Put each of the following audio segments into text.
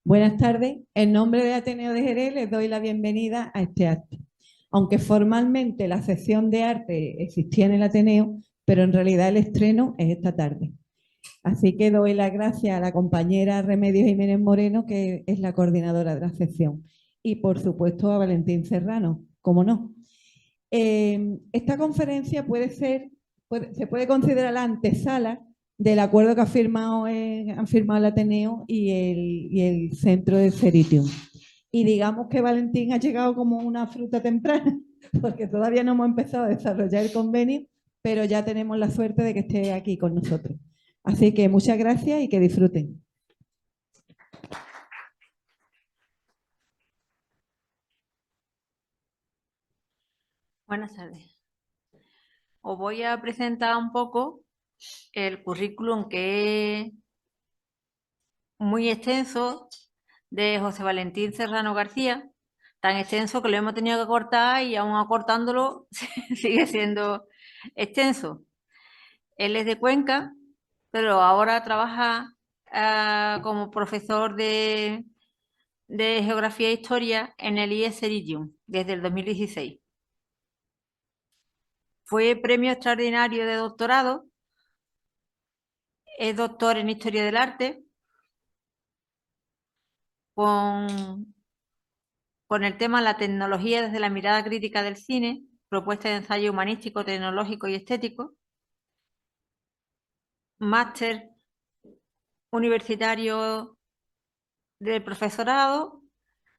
Buenas tardes. En nombre de Ateneo de Jerez les doy la bienvenida a este acto. Aunque formalmente la sección de arte existía en el Ateneo, pero en realidad el estreno es esta tarde. Así que doy las gracias a la compañera Remedios Jiménez Moreno, que es la coordinadora de la sección, y por supuesto a Valentín Serrano, como no. Esta conferencia se puede considerar la antesala del acuerdo que han firmado el Ateneo y el Centro de Ceritium. Y digamos que Valentín ha llegado como una fruta temprana, porque todavía no hemos empezado a desarrollar el convenio, pero ya tenemos la suerte de que esté aquí con nosotros. Así que muchas gracias y que disfruten. Buenas tardes. Os voy a presentar un poco el currículum que es muy extenso de José Valentín Serrano García, tan extenso que lo hemos tenido que cortar y aún acortándolo sigue siendo extenso. Él es de Cuenca, pero ahora trabaja como profesor de Geografía e Historia en el IES Iridium desde el 2016. Fue premio extraordinario de doctorado. Es doctor en Historia del Arte con, con el tema La tecnología desde la mirada crítica del cine, propuesta de ensayo humanístico, tecnológico y estético. Máster universitario del profesorado,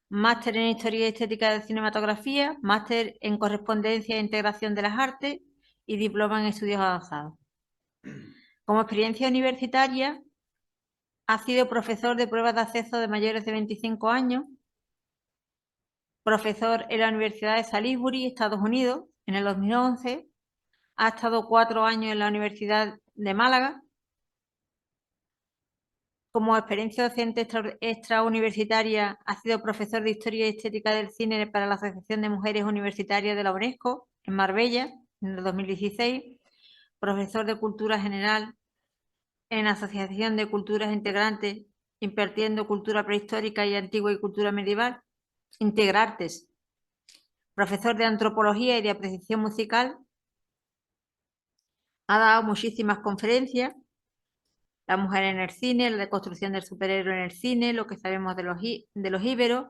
máster en Historia y Estética de Cinematografía, máster en Correspondencia e Integración de las Artes y diploma en Estudios Avanzados. Como experiencia universitaria, ha sido profesor de pruebas de acceso de mayores de 25 años, profesor en la Universidad de Salisbury, Estados Unidos, en el 2011. Ha estado 4 años en la Universidad de Málaga. Como experiencia docente extrauniversitaria, ha sido profesor de Historia y Estética del Cine para la Asociación de Mujeres Universitarias de la UNESCO, en Marbella, en el 2016. Profesor de Cultura General en la Asociación de Culturas Integrantes, impartiendo cultura prehistórica y antigua y cultura medieval. Integrartes. Profesor de Antropología y de Apreciación Musical. Ha dado muchísimas conferencias: La mujer en el cine, la deconstrucción del superhéroe en el cine, lo que sabemos de los íberos,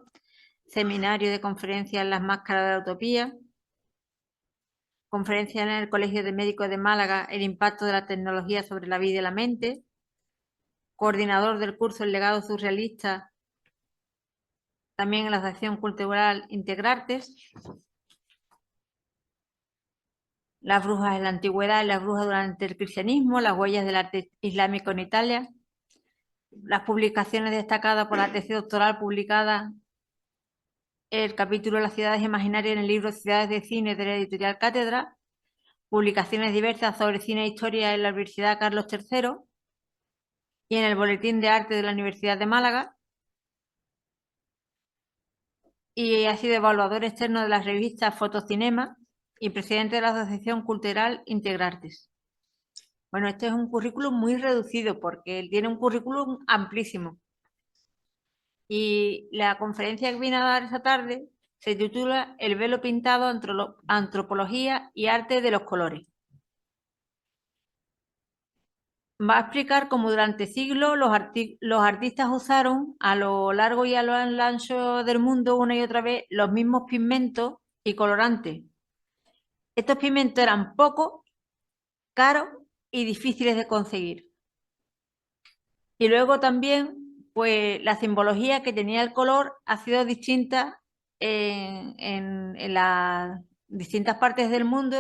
seminario de conferencias Las máscaras de la utopía, conferencia en el Colegio de Médicos de Málaga, El impacto de la tecnología sobre la vida y la mente, coordinador del curso El legado surrealista, también en la Asociación Cultural Integrartes. Las brujas en la antigüedad y las brujas durante el cristianismo, las huellas del arte islámico en Italia. Las publicaciones destacadas por la tesis doctoral publicada, el capítulo de las ciudades imaginarias en el libro Ciudades de Cine de la editorial Cátedra. Publicaciones diversas sobre cine e historia en la Universidad Carlos III y en el Boletín de Arte de la Universidad de Málaga. Y ha sido evaluador externo de las revistas Fotocinema y presidente de la Asociación Cultural Integrartes. Bueno, este es un currículum muy reducido porque él tiene un currículum amplísimo. Y la conferencia que vine a dar esta tarde se titula El velo pintado, antropología y arte de los colores. Va a explicar cómo durante siglos los artistas usaron a lo largo y a lo ancho del mundo una y otra vez los mismos pigmentos y colorantes. Estos pigmentos eran pocos, caros y difíciles de conseguir. Y luego también, pues la simbología que tenía el color ha sido distinta en las distintas partes del mundo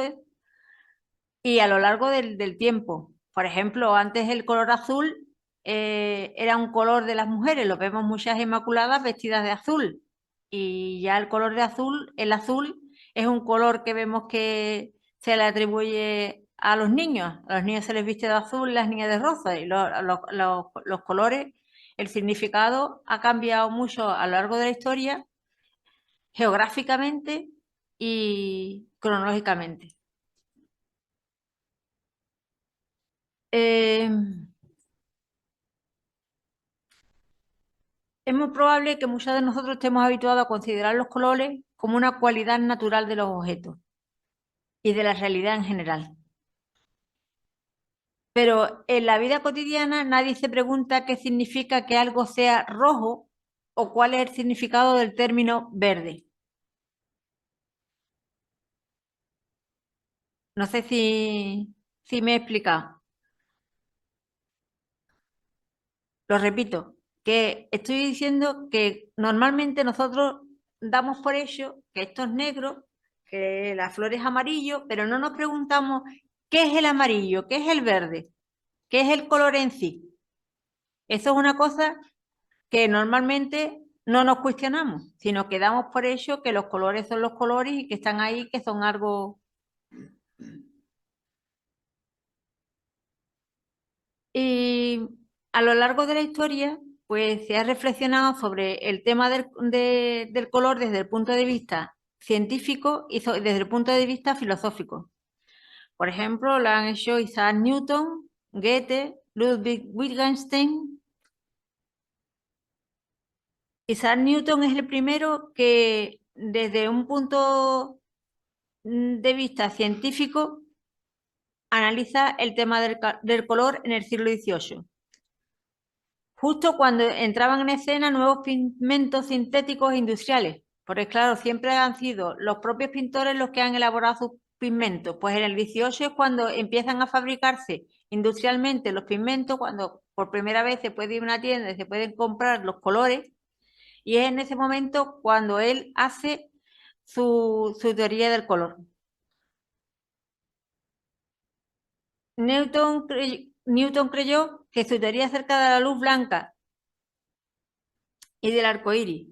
y a lo largo del tiempo. Por ejemplo, antes el color azul era un color de las mujeres, lo vemos muchas inmaculadas vestidas de azul. Y ya el color de azul, el azul es un color que vemos que se le atribuye a los niños. A los niños se les viste de azul, las niñas de rosa. Y los colores, el significado ha cambiado mucho a lo largo de la historia, geográficamente y cronológicamente. Eh, Es muy probable que muchos de nosotros estemos habituados a considerar los colores como una cualidad natural de los objetos y de la realidad en general. Pero en la vida cotidiana nadie se pregunta qué significa que algo sea rojo o cuál es el significado del término verde. No sé si me he explicado. Lo repito, que estoy diciendo que normalmente nosotros damos por hecho que esto es negro, que la flor es amarillo, pero no nos preguntamos qué es el amarillo, qué es el verde, qué es el color en sí. Eso es una cosa que normalmente no nos cuestionamos, sino que damos por hecho que los colores son los colores y que están ahí, que son algo. Y a lo largo de la historia, pues se ha reflexionado sobre el tema del color desde el punto de vista científico y desde el punto de vista filosófico. Por ejemplo, lo han hecho Isaac Newton, Goethe, Ludwig Wittgenstein. Isaac Newton es el primero que desde un punto de vista científico analiza el tema del color en el siglo XVIII. Justo cuando entraban en escena nuevos pigmentos sintéticos e industriales, porque claro, siempre han sido los propios pintores los que han elaborado sus pigmentos, pues en el 18 es cuando empiezan a fabricarse industrialmente los pigmentos, cuando por primera vez se puede ir a una tienda y se pueden comprar los colores, y es en ese momento cuando él hace su teoría del color. Newton creyó que su teoría acerca de la luz blanca y del arco iris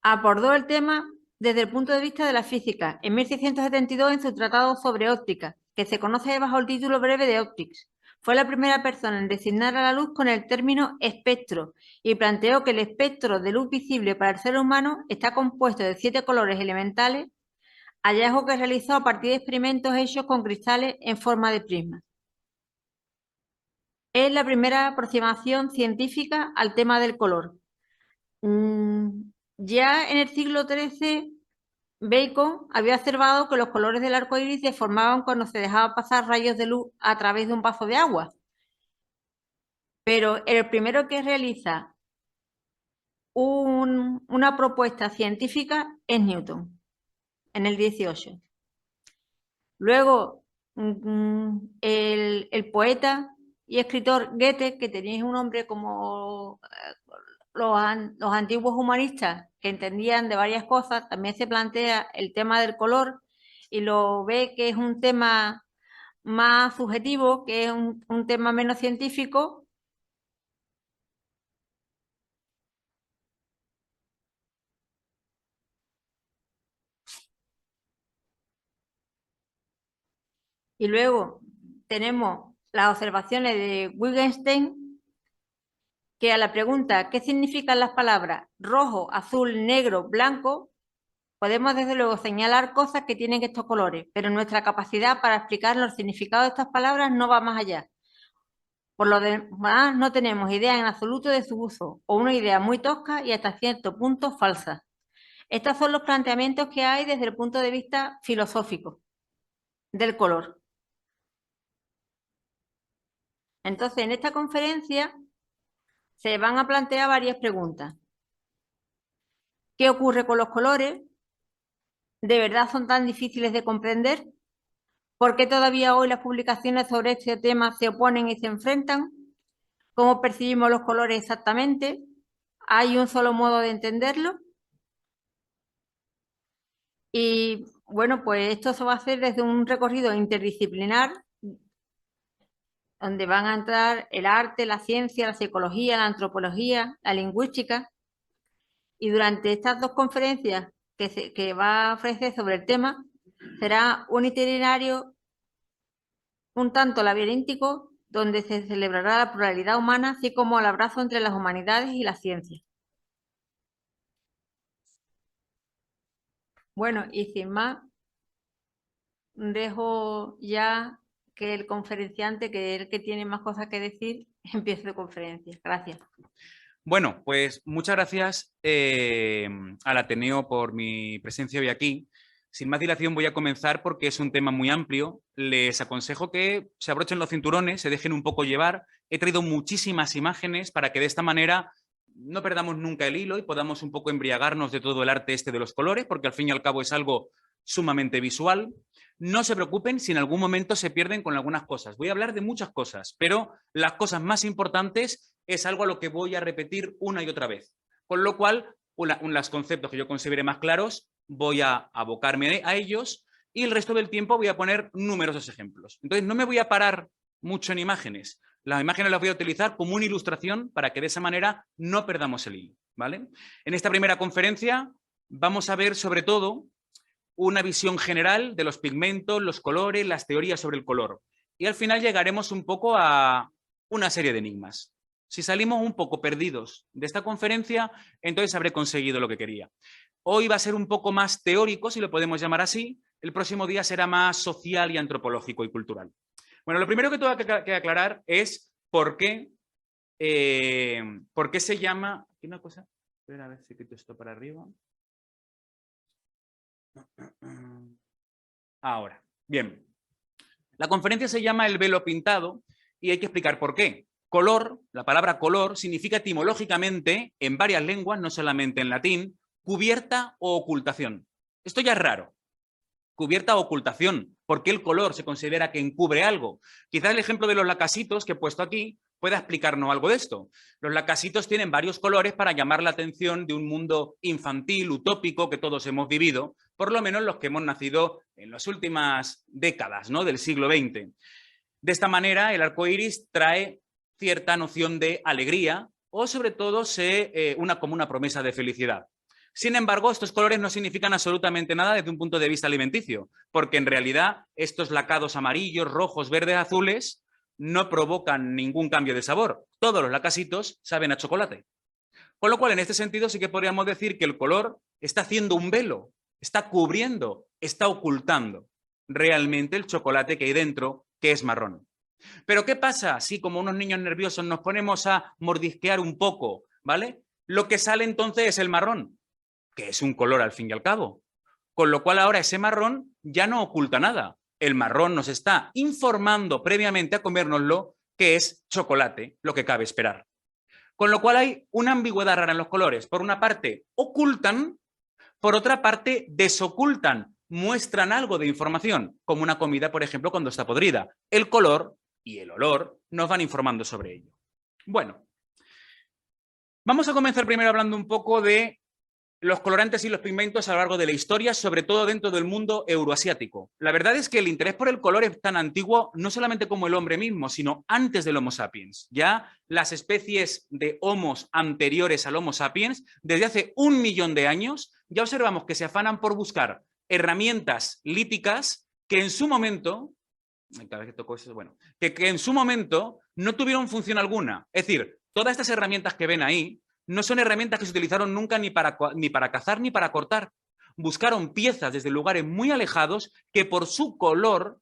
abordó el tema desde el punto de vista de la física en 1672 en su tratado sobre óptica, que se conoce bajo el título breve de Optics. Fue la primera persona en designar a la luz con el término espectro y planteó que el espectro de luz visible para el ser humano está compuesto de 7 colores elementales, hallazgo que realizó a partir de experimentos hechos con cristales en forma de prisma. Es la primera aproximación científica al tema del color. Ya en el siglo XIII, Bacon había observado que los colores del arco iris se formaban cuando se dejaba pasar rayos de luz a través de un vaso de agua. Pero el primero que realiza una propuesta científica es Newton, en el 18. Luego, el poeta y escritor Goethe, que tenía un nombre como los antiguos humanistas que entendían de varias cosas, también se plantea el tema del color y lo ve que es un tema más subjetivo, que es un tema menos científico. Y luego tenemos las observaciones de Wittgenstein, que a la pregunta ¿qué significan las palabras rojo, azul, negro, blanco? Podemos desde luego señalar cosas que tienen estos colores, pero nuestra capacidad para explicar los significados de estas palabras no va más allá. Por lo demás, no tenemos idea en absoluto de su uso, o una idea muy tosca y hasta cierto punto falsa. Estos son los planteamientos que hay desde el punto de vista filosófico del color. Entonces, en esta conferencia se van a plantear varias preguntas. ¿Qué ocurre con los colores? ¿De verdad son tan difíciles de comprender? ¿Por qué todavía hoy las publicaciones sobre este tema se oponen y se enfrentan? ¿Cómo percibimos los colores exactamente? ¿Hay un solo modo de entenderlo? Y bueno, pues esto se va a hacer desde un recorrido interdisciplinar, donde van a entrar el arte, la ciencia, la psicología, la antropología, la lingüística. Y durante estas dos conferencias que va a ofrecer sobre el tema, será un itinerario un tanto laberíntico, donde se celebrará la pluralidad humana, así como el abrazo entre las humanidades y la ciencia. Bueno, y sin más, dejo ya que el conferenciante, que es el que tiene más cosas que decir, empiece su conferencia. Gracias. Bueno, pues muchas gracias al Ateneo por mi presencia hoy aquí. Sin más dilación voy a comenzar porque es un tema muy amplio. Les aconsejo que se abrochen los cinturones, se dejen un poco llevar. He traído muchísimas imágenes para que de esta manera no perdamos nunca el hilo y podamos un poco embriagarnos de todo el arte este de los colores, porque al fin y al cabo es algo sumamente visual. No se preocupen si en algún momento se pierden con algunas cosas. Voy a hablar de muchas cosas, pero las cosas más importantes es algo a lo que voy a repetir una y otra vez. Con lo cual, los conceptos que yo considere más claros, voy a abocarme a ellos y el resto del tiempo voy a poner numerosos ejemplos. Entonces, no me voy a parar mucho en imágenes. Las imágenes las voy a utilizar como una ilustración para que de esa manera no perdamos el hilo, ¿vale? En esta primera conferencia vamos a ver sobre todo una visión general de los pigmentos, los colores, las teorías sobre el color. Y al final llegaremos un poco a una serie de enigmas. Si salimos un poco perdidos de esta conferencia, entonces habré conseguido lo que quería. Hoy va a ser un poco más teórico, si lo podemos llamar así. El próximo día será más social y antropológico y cultural. Bueno, lo primero que tengo que aclarar es por qué se llama... ¿Qué una cosa? Espera, a ver si quito esto para arriba. Ahora, bien. La conferencia se llama El velo pintado y hay que explicar por qué. Color, la palabra color, significa etimológicamente, en varias lenguas, no solamente en latín, cubierta o ocultación. Esto ya es raro. Cubierta o ocultación. ¿Por qué el color se considera que encubre algo? Quizás el ejemplo de los lacasitos que he puesto aquí pueda explicarnos algo de esto. Los lacasitos tienen varios colores para llamar la atención de un mundo infantil, utópico, que todos hemos vivido, por lo menos los que hemos nacido en las últimas décadas, ¿no?, del siglo XX. De esta manera, el arco iris trae cierta noción de alegría o, sobre todo, como una promesa de felicidad. Sin embargo, estos colores no significan absolutamente nada desde un punto de vista alimenticio, porque en realidad estos lacados amarillos, rojos, verdes, azules no provocan ningún cambio de sabor. Todos los lacasitos saben a chocolate. Con lo cual, en este sentido, sí que podríamos decir que el color está haciendo un velo, está cubriendo, está ocultando realmente el chocolate que hay dentro, que es marrón. Pero ¿qué pasa si como unos niños nerviosos nos ponemos a mordisquear un poco, ¿vale? Lo que sale entonces es el marrón, que es un color al fin y al cabo. Con lo cual ahora ese marrón ya no oculta nada. El marrón nos está informando previamente a comérnoslo que es chocolate, lo que cabe esperar. Con lo cual hay una ambigüedad rara en los colores. Por una parte, ocultan, por otra parte, desocultan, muestran algo de información, como una comida, por ejemplo, cuando está podrida. El color y el olor nos van informando sobre ello. Bueno, vamos a comenzar primero hablando un poco de los colorantes y los pigmentos a lo largo de la historia, sobre todo dentro del mundo euroasiático. La verdad es que el interés por el color es tan antiguo, no solamente como el hombre mismo, sino antes del Homo sapiens. Ya las especies de homos anteriores al Homo sapiens, desde hace 1 millón de años, ya observamos que se afanan por buscar herramientas líticas que en su momento, cada vez que toco eso, bueno, que en su momento no tuvieron función alguna. Es decir, todas estas herramientas que ven ahí no son herramientas que se utilizaron nunca ni para cazar ni para cortar. Buscaron piezas desde lugares muy alejados que por su color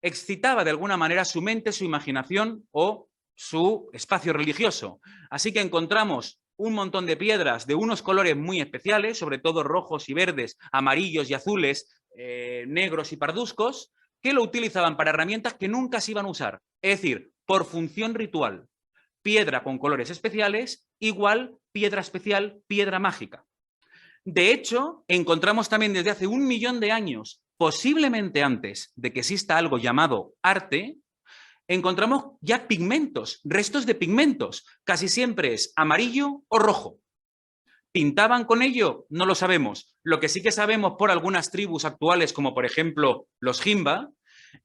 excitaba de alguna manera su mente, su imaginación o su espacio religioso. Así que encontramos un montón de piedras de unos colores muy especiales, sobre todo rojos y verdes, amarillos y azules, negros y parduzcos, que lo utilizaban para herramientas que nunca se iban a usar. Es decir, por función ritual. Piedra con colores especiales igual piedra especial, piedra mágica. De hecho, encontramos también desde hace 1 millón de años, posiblemente antes de que exista algo llamado arte, encontramos ya pigmentos, restos de pigmentos. Casi siempre es amarillo o rojo. ¿Pintaban con ello? No lo sabemos. Lo que sí que sabemos por algunas tribus actuales, como por ejemplo los Himba,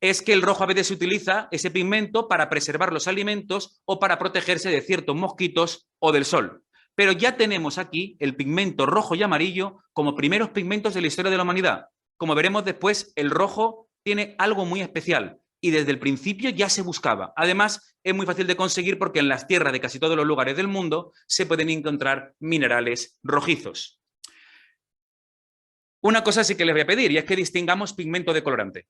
es que el rojo a veces se utiliza, ese pigmento, para preservar los alimentos o para protegerse de ciertos mosquitos o del sol. Pero ya tenemos aquí el pigmento rojo y amarillo como primeros pigmentos de la historia de la humanidad. Como veremos después, el rojo tiene algo muy especial y desde el principio ya se buscaba. Además, es muy fácil de conseguir porque en las tierras de casi todos los lugares del mundo se pueden encontrar minerales rojizos. Una cosa sí que les voy a pedir, y es que distingamos pigmento de colorante.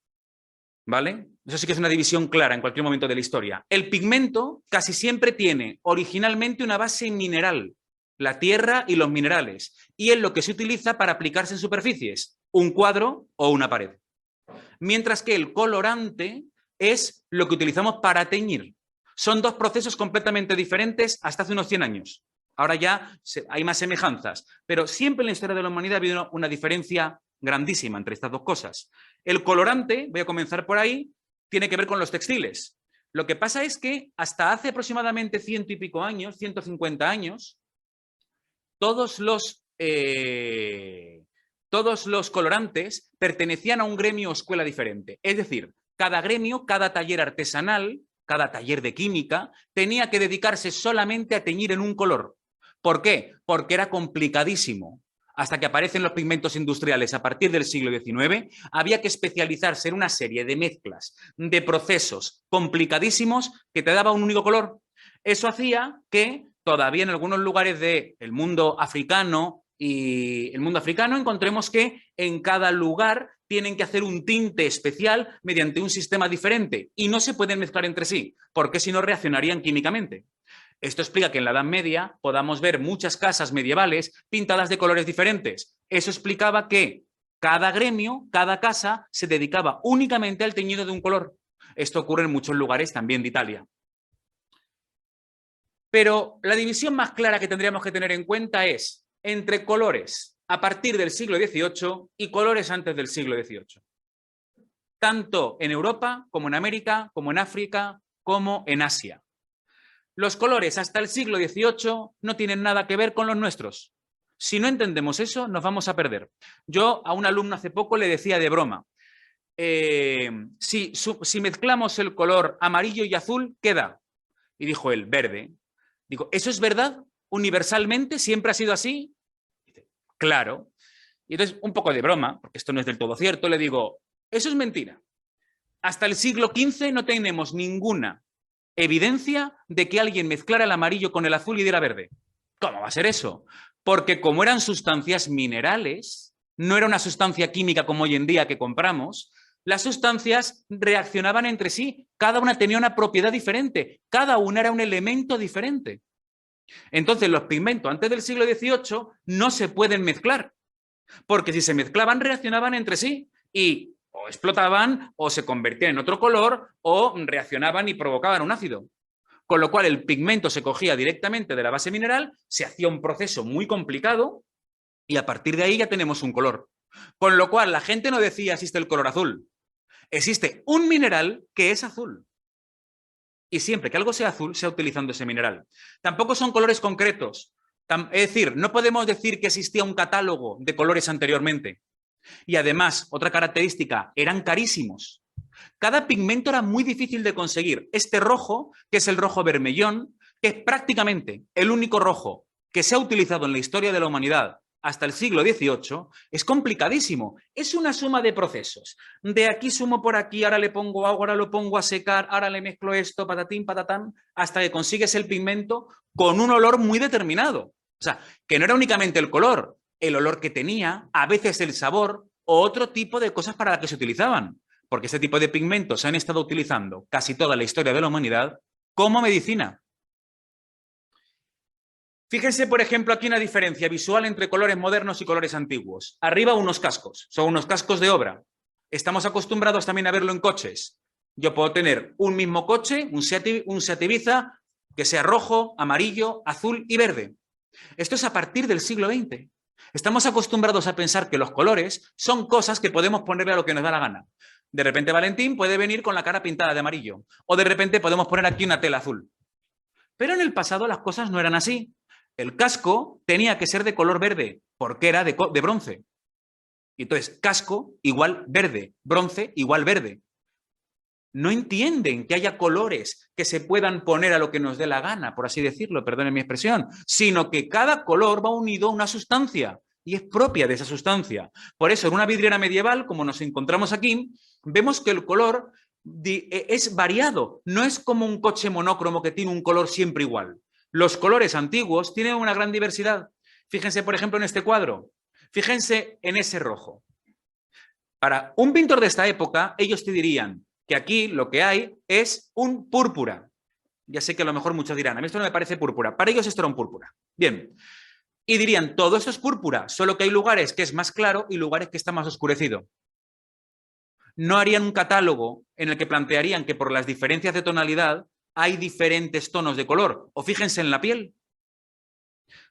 ¿Vale? Eso sí que es una división clara en cualquier momento de la historia. El pigmento casi siempre tiene originalmente una base mineral, la tierra y los minerales, y es lo que se utiliza para aplicarse en superficies, un cuadro o una pared. Mientras que el colorante es lo que utilizamos para teñir. Son dos procesos completamente diferentes hasta hace unos 100 años. Ahora ya hay más semejanzas, pero siempre en la historia de la humanidad ha habido una diferencia grandísima entre estas dos cosas. El colorante, voy a comenzar por ahí, tiene que ver con los textiles. Lo que pasa es que hasta hace aproximadamente 100 y pico años, 150 años, todos los colorantes pertenecían a un gremio o escuela diferente. Es decir, cada gremio, cada taller artesanal, cada taller de química, tenía que dedicarse solamente a teñir en un color. ¿Por qué? Porque era complicadísimo. Hasta que aparecen los pigmentos industriales a partir del siglo XIX, había que especializarse en una serie de mezclas, de procesos complicadísimos que te daba un único color. Eso hacía que todavía en algunos lugares del mundo africano encontremos que en cada lugar tienen que hacer un tinte especial mediante un sistema diferente y no se pueden mezclar entre sí, porque si no reaccionarían químicamente. Esto explica que en la Edad Media podamos ver muchas casas medievales pintadas de colores diferentes. Eso explicaba que cada gremio, cada casa, se dedicaba únicamente al teñido de un color. Esto ocurre en muchos lugares también de Italia. Pero la división más clara que tendríamos que tener en cuenta es entre colores a partir del siglo XVIII y colores antes del siglo XVIII. Tanto en Europa, como en América, como en África, como en Asia. Los colores hasta el siglo XVIII no tienen nada que ver con los nuestros. Si no entendemos eso, nos vamos a perder. Yo a un alumno hace poco le decía de broma, si mezclamos el color amarillo y azul, ¿qué da? Y dijo él, verde. Digo, ¿eso es verdad? ¿Universalmente siempre ha sido así? Dice, claro. Y entonces, un poco de broma, porque esto no es del todo cierto, le digo, eso es mentira. Hasta el siglo XV no tenemos ninguna evidencia de que alguien mezclara el amarillo con el azul y diera verde. ¿Cómo va a ser eso? Porque como eran sustancias minerales, no era una sustancia química como hoy en día que compramos, las sustancias reaccionaban entre sí, cada una tenía una propiedad diferente, cada una era un elemento diferente. Entonces los pigmentos antes del siglo XVIII no se pueden mezclar, porque si se mezclaban reaccionaban entre sí y o explotaban o se convertían en otro color o reaccionaban y provocaban un ácido. Con lo cual el pigmento se cogía directamente de la base mineral, se hacía un proceso muy complicado y a partir de ahí ya tenemos un color. Con lo cual la gente no decía existe el color azul. Existe un mineral que es azul. Y siempre que algo sea azul, sea utilizando ese mineral. Tampoco son colores concretos. Es decir, no podemos decir que existía un catálogo de colores anteriormente. Y además, otra característica, eran carísimos. Cada pigmento era muy difícil de conseguir. Este rojo, que es el rojo bermellón, que es prácticamente el único rojo que se ha utilizado en la historia de la humanidad hasta el siglo XVIII, es complicadísimo. Es una suma de procesos. De aquí sumo por aquí, ahora le pongo agua, ahora lo pongo a secar, ahora le mezclo esto, patatín, patatán, hasta que consigues el pigmento con un olor muy determinado. O sea, que no era únicamente el color, el olor que tenía, a veces el sabor o otro tipo de cosas para las que se utilizaban. Porque este tipo de pigmentos se han estado utilizando casi toda la historia de la humanidad como medicina. Fíjense, por ejemplo, aquí una diferencia visual entre colores modernos y colores antiguos. Arriba unos cascos, son unos cascos de obra. Estamos acostumbrados también a verlo en coches. Yo puedo tener un mismo coche, un Seat Ibiza, que sea rojo, amarillo, azul y verde. Esto es a partir del siglo XX. Estamos acostumbrados a pensar que los colores son cosas que podemos ponerle a lo que nos da la gana. De repente Valentín puede venir con la cara pintada de amarillo. O de repente podemos poner aquí una tela azul. Pero en el pasado las cosas no eran así. El casco tenía que ser de color verde, porque era de bronce. Y entonces, casco igual verde, bronce igual verde. No entienden que haya colores que se puedan poner a lo que nos dé la gana, por así decirlo, perdonen mi expresión, sino que cada color va unido a una sustancia y es propia de esa sustancia. Por eso, en una vidriera medieval, como nos encontramos aquí, vemos que el color es variado, no es como un coche monócromo que tiene un color siempre igual. Los colores antiguos tienen una gran diversidad. Fíjense, por ejemplo, en este cuadro. Fíjense en ese rojo. Para un pintor de esta época, ellos te dirían que aquí lo que hay es un púrpura. Ya sé que a lo mejor muchos dirán, a mí esto no me parece púrpura. Para ellos esto era un púrpura. Bien. Y dirían, todo esto es púrpura, solo que hay lugares que es más claro y lugares que está más oscurecido. No harían un catálogo en el que plantearían que por las diferencias de tonalidad hay diferentes tonos de color. O fíjense en la piel.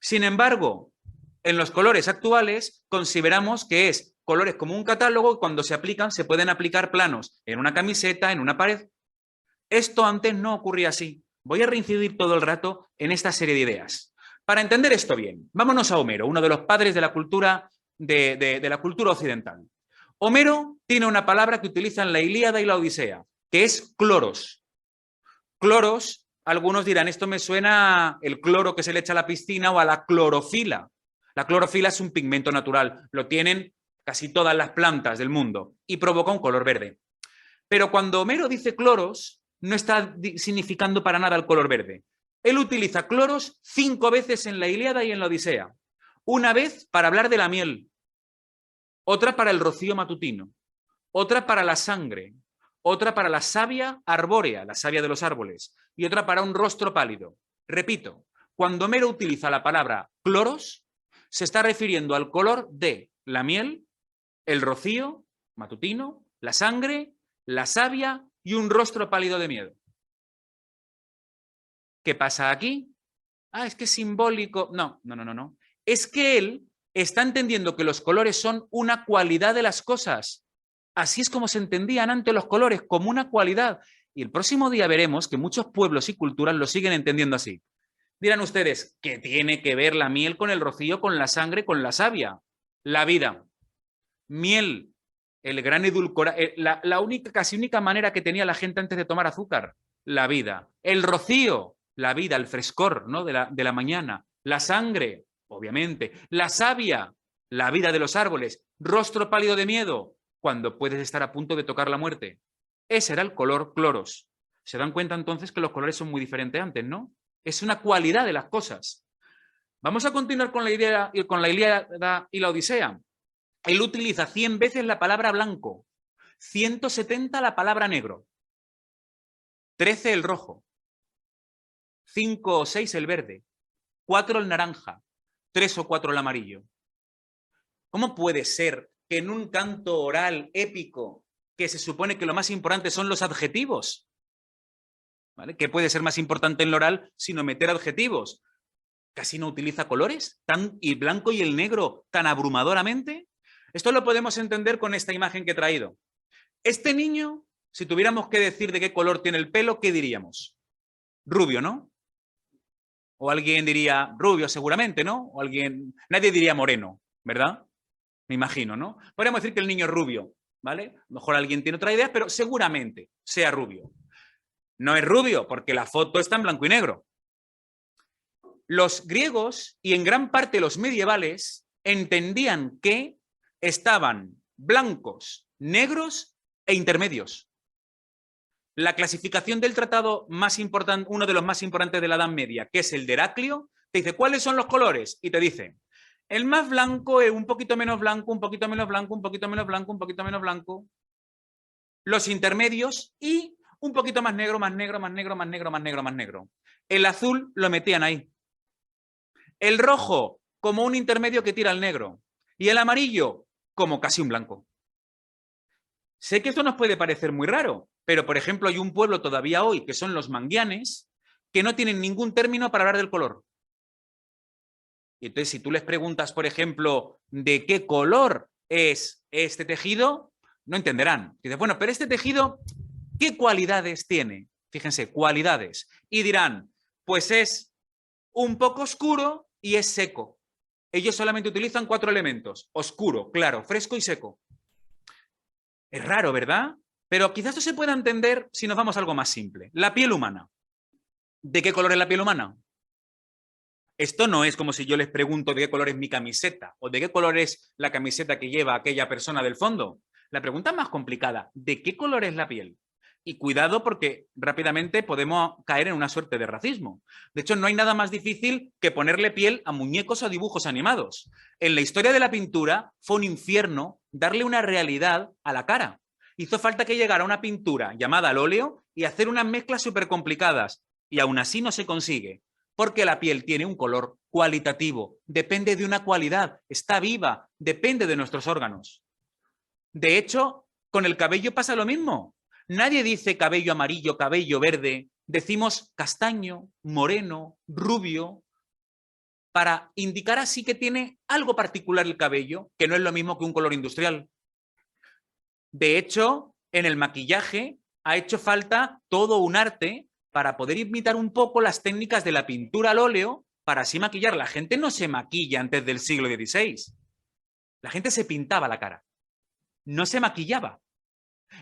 Sin embargo, en los colores actuales consideramos que es colores como un catálogo y cuando se aplican se pueden aplicar planos en una camiseta, en una pared. Esto antes no ocurría así. Voy a reincidir todo el rato en esta serie de ideas. Para entender esto bien, vámonos a Homero, uno de los padres de la cultura, de la cultura occidental. Homero tiene una palabra que utiliza en la Ilíada y la Odisea, que es cloros. Cloros, algunos dirán, esto me suena el cloro que se le echa a la piscina o a la clorofila. La clorofila es un pigmento natural, lo tienen casi todas las plantas del mundo y provoca un color verde. Pero cuando Homero dice cloros, no está significando para nada el color verde. Él utiliza cloros 5 veces en la Ilíada y en la Odisea. Una vez para hablar de la miel, otra para el rocío matutino, otra para la sangre, otra para la savia arbórea, la savia de los árboles, y otra para un rostro pálido. Repito, cuando Homero utiliza la palabra cloros, se está refiriendo al color de la miel, el rocío matutino, la sangre, la savia y un rostro pálido de miedo. ¿Qué pasa aquí? Ah, es que es simbólico. No. Es que él está entendiendo que los colores son una cualidad de las cosas. Así es como se entendían antes los colores, como una cualidad. Y el próximo día veremos que muchos pueblos y culturas lo siguen entendiendo así. Dirán ustedes, ¿qué tiene que ver la miel con el rocío, con la sangre, con la savia? La vida. Miel, el gran edulcorante, casi única manera que tenía la gente antes de tomar azúcar. La vida. El rocío, la vida, el frescor, ¿no? de la mañana. La sangre, obviamente. La savia, la vida de los árboles. Rostro pálido de miedo, cuando puedes estar a punto de tocar la muerte. Ese era el color cloros. ¿Se dan cuenta entonces que los colores son muy diferentes antes, no? Es una cualidad de las cosas. Vamos a continuar con la Ilíada y la Odisea. Él utiliza 100 veces la palabra blanco, 170 la palabra negro, 13 el rojo, 5 o 6 el verde, 4 el naranja, 3 o 4 el amarillo. ¿Cómo puede ser que en un canto oral épico, que se supone que lo más importante son los adjetivos, ¿vale? ¿Qué puede ser más importante en lo oral sino meter adjetivos? ¿Casi no utiliza colores? ¿Y blanco y el negro tan abrumadoramente? Esto lo podemos entender con esta imagen que he traído. Este niño, si tuviéramos que decir de qué color tiene el pelo, ¿qué diríamos? Rubio, ¿no? O alguien diría rubio seguramente, ¿no? O nadie diría moreno, ¿verdad? Me imagino, ¿no? Podríamos decir que el niño es rubio, ¿vale? A lo mejor alguien tiene otra idea, pero seguramente sea rubio. No es rubio porque la foto está en blanco y negro. Los griegos y en gran parte los medievales entendían que estaban blancos, negros e intermedios. La clasificación del tratado más importante, uno de los más importantes de la Edad Media, que es el de Heraclio, te dice ¿cuáles son los colores? Y te dice el más blanco es un poquito menos blanco, un poquito menos blanco, un poquito menos blanco, un poquito menos blanco. Los intermedios y un poquito más negro, más negro, más negro, más negro, más negro, más negro. El azul lo metían ahí. El rojo como un intermedio que tira al negro. Y el amarillo como casi un blanco. Sé que esto nos puede parecer muy raro, pero por ejemplo hay un pueblo todavía hoy, que son los manguianes, que no tienen ningún término para hablar del color. Y entonces si tú les preguntas, por ejemplo, ¿de qué color es este tejido? No entenderán. Dices, bueno, pero este tejido, ¿qué cualidades tiene? Fíjense, cualidades. Y dirán, pues es un poco oscuro y es seco. Ellos solamente utilizan 4 elementos: oscuro, claro, fresco y seco. Es raro, ¿verdad? Pero quizás esto se pueda entender si nos vamos a algo más simple. La piel humana. ¿De qué color es la piel humana? Esto no es como si yo les pregunto de qué color es mi camiseta o de qué color es la camiseta que lleva aquella persona del fondo. La pregunta es más complicada. ¿De qué color es la piel? Y cuidado porque rápidamente podemos caer en una suerte de racismo. De hecho, no hay nada más difícil que ponerle piel a muñecos o dibujos animados. En la historia de la pintura fue un infierno darle una realidad a la cara. Hizo falta que llegara una pintura llamada al óleo y hacer unas mezclas súper complicadas. Y aún así no se consigue. Porque la piel tiene un color cualitativo, depende de una cualidad, está viva, depende de nuestros órganos. De hecho, con el cabello pasa lo mismo. Nadie dice cabello amarillo, cabello verde. Decimos castaño, moreno, rubio, para indicar así que tiene algo particular el cabello, que no es lo mismo que un color industrial. De hecho, en el maquillaje ha hecho falta todo un arte para poder imitar un poco las técnicas de la pintura al óleo para así maquillar. La gente no se maquilla antes del siglo XVI. La gente se pintaba la cara. No se maquillaba.